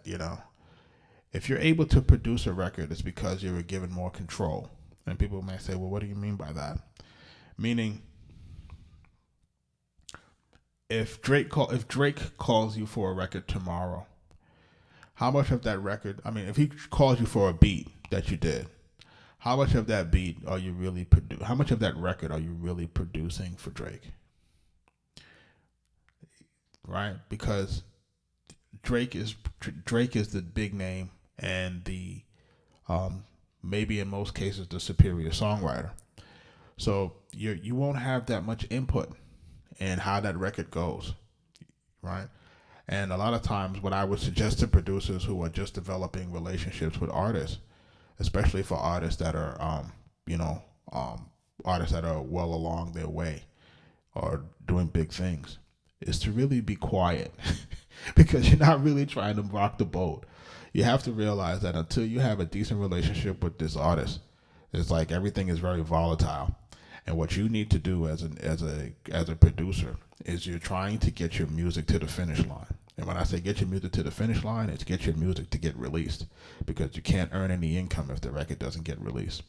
A: if you're able to produce a record, it's because you were given more control. And people might say, well, what do you mean by that? Meaning, if Drake calls you for a record tomorrow, how much of that record, if he calls you for a beat that you did, how much of that beat are you really how much of that record are you really producing for Drake? Right? Because Drake is the big name and the maybe in most cases the superior songwriter. So you won't have that much input in how that record goes, right? And a lot of times what I would suggest to producers who are just developing relationships with artists, especially for artists that are artists that are well along their way or doing big things, is to really be quiet because you're not really trying to rock the boat. You have to realize that until you have a decent relationship with this artist, it's like everything is very volatile. And what you need to do as a producer is you're trying to get your music to the finish line. And when I say get your music to the finish line, it's get your music to get released, because you can't earn any income if the record doesn't get released.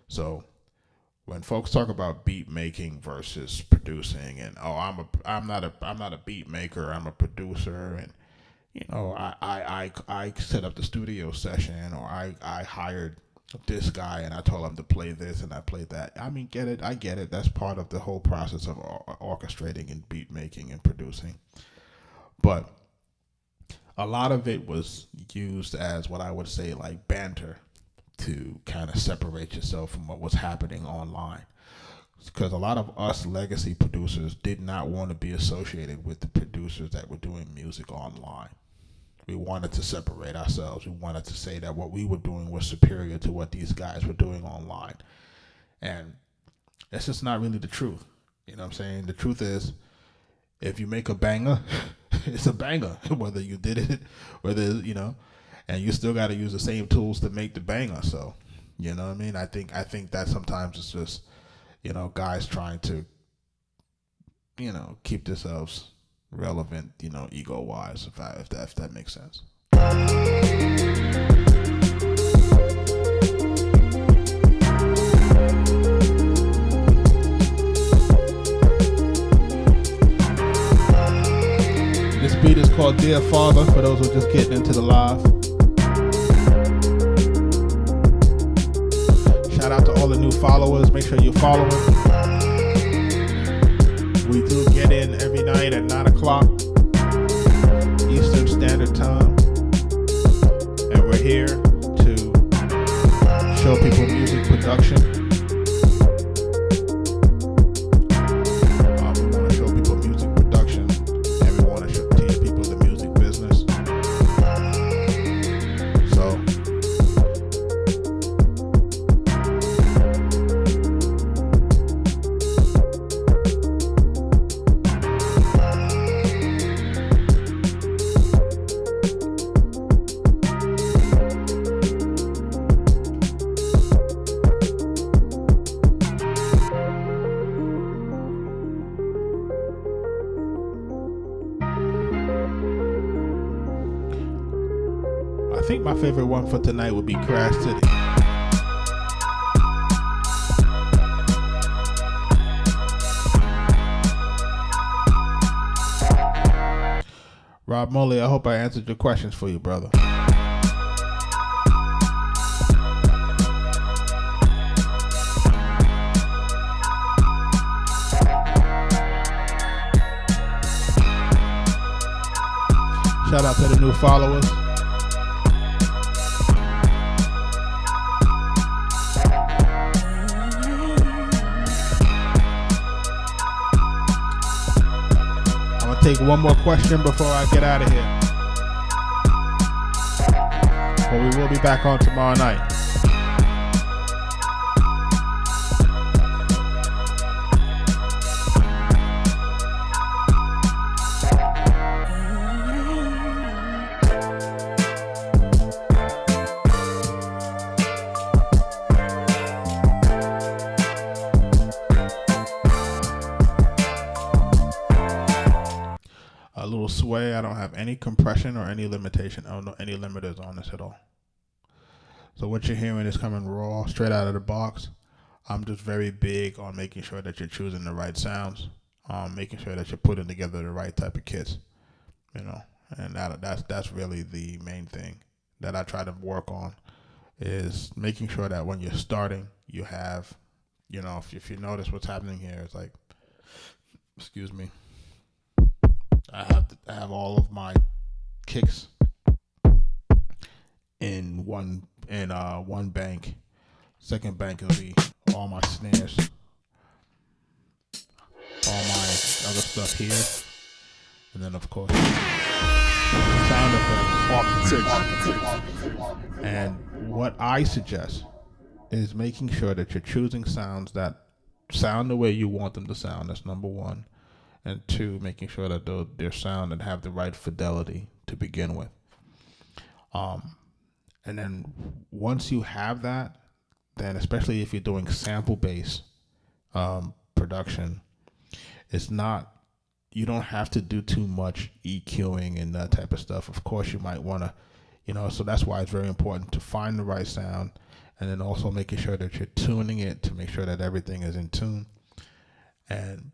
A: So when folks talk about beat making versus producing, and I'm not a beat maker, I'm a producer, and I set up the studio session, or I hired this guy and I told him to play this and I played that. I get it. That's part of the whole process of orchestrating and beat making and producing. But a lot of it was used as what I would say like banter to kind of separate yourself from what was happening online. Because a lot of us legacy producers did not want to be associated with the producers that were doing music online. We wanted to separate ourselves. We wanted to say that what we were doing was superior to what these guys were doing online. And that's just not really the truth. You know what I'm saying? The truth is, if you make a banger, it's a banger, whether you did it, and you still got to use the same tools to make the banger. So, you know what I mean? I think that sometimes it's just, guys trying to, keep themselves relevant, ego wise, if that makes sense. This beat is called Dear Father, for those who are just getting into the live. Shout out to all the new followers. Make sure you're following. We do get in every night at 9 o'clock Eastern Standard Time. And we're here to show people music production. We want to show people music production. And we want to teach people the music business. So, I think my favorite one for tonight would be Crash City. Rob Moley, I hope I answered your questions for you, brother. Shout out to the new followers. Take one more question before I get out of here. But we will be back on tomorrow night. A little sway. I don't have any compression or any limitation. I don't know any limiters on this at all. So what you're hearing is coming raw, straight out of the box. I'm just very big on making sure that you're choosing the right sounds, making sure that you're putting together the right type of kits, and that's really the main thing that I try to work on, is making sure that when you're starting, you have, if you notice what's happening here, it's like, excuse me, I have all of my kicks in one bank. Second bank will be all my snares, all my other stuff here, and then of course sound effects. And what I suggest is making sure that you're choosing sounds that sound the way you want them to sound. That's number one. And two, making sure that they're sound and have the right fidelity to begin with. And then once you have that, then especially if you're doing sample-based production, you don't have to do too much EQing and that type of stuff. Of course, you might want to, so that's why it's very important to find the right sound, and then also making sure that you're tuning it to make sure that everything is in tune. And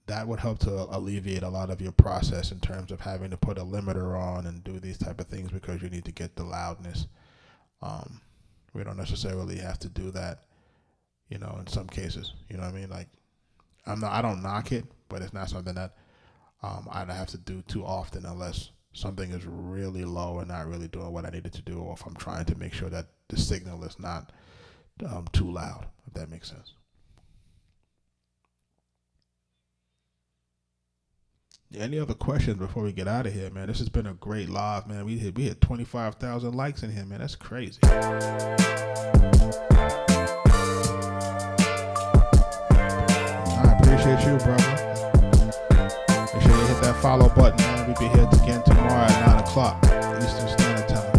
A: that would help to alleviate a lot of your process in terms of having to put a limiter on and do these type of things, because you need to get the loudness. We don't necessarily have to do that, in some cases. You know what I mean? Like, I don't knock it, but it's not something that I'd have to do too often unless something is really low and not really doing what I needed to do, or if I'm trying to make sure that the signal is not too loud, if that makes sense. Any other questions before we get out of here, man? This has been a great live, man. We hit 25,000 likes in here, man. That's crazy. appreciate you, brother. Make sure you hit that follow button, man. We'll be here again tomorrow at 9 o'clock Eastern Standard Time.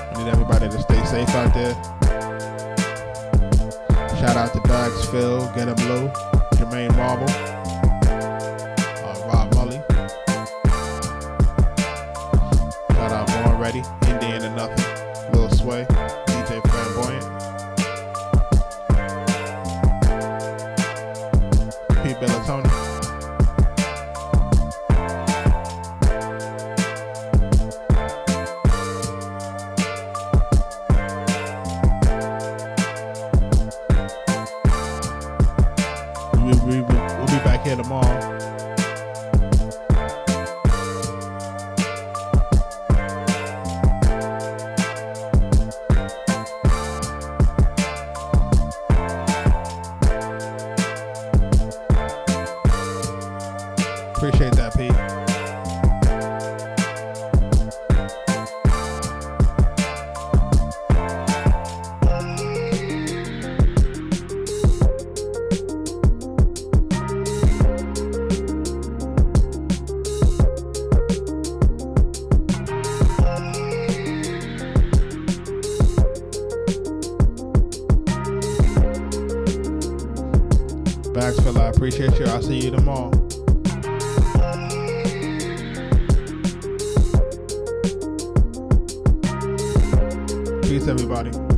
A: I need everybody to stay safe out there. Shout out to Bags Phil, Get Him Blue, Jermaine Marble, Rob Mully. Shout out Born Ready, Indian and Nothing, Lil Sway, DJ Flamboyant, Pete Bellatoni. We'll be back here tomorrow. Appreciate that, Pete. Bagsville, I appreciate you. I'll see you tomorrow. Peace, everybody.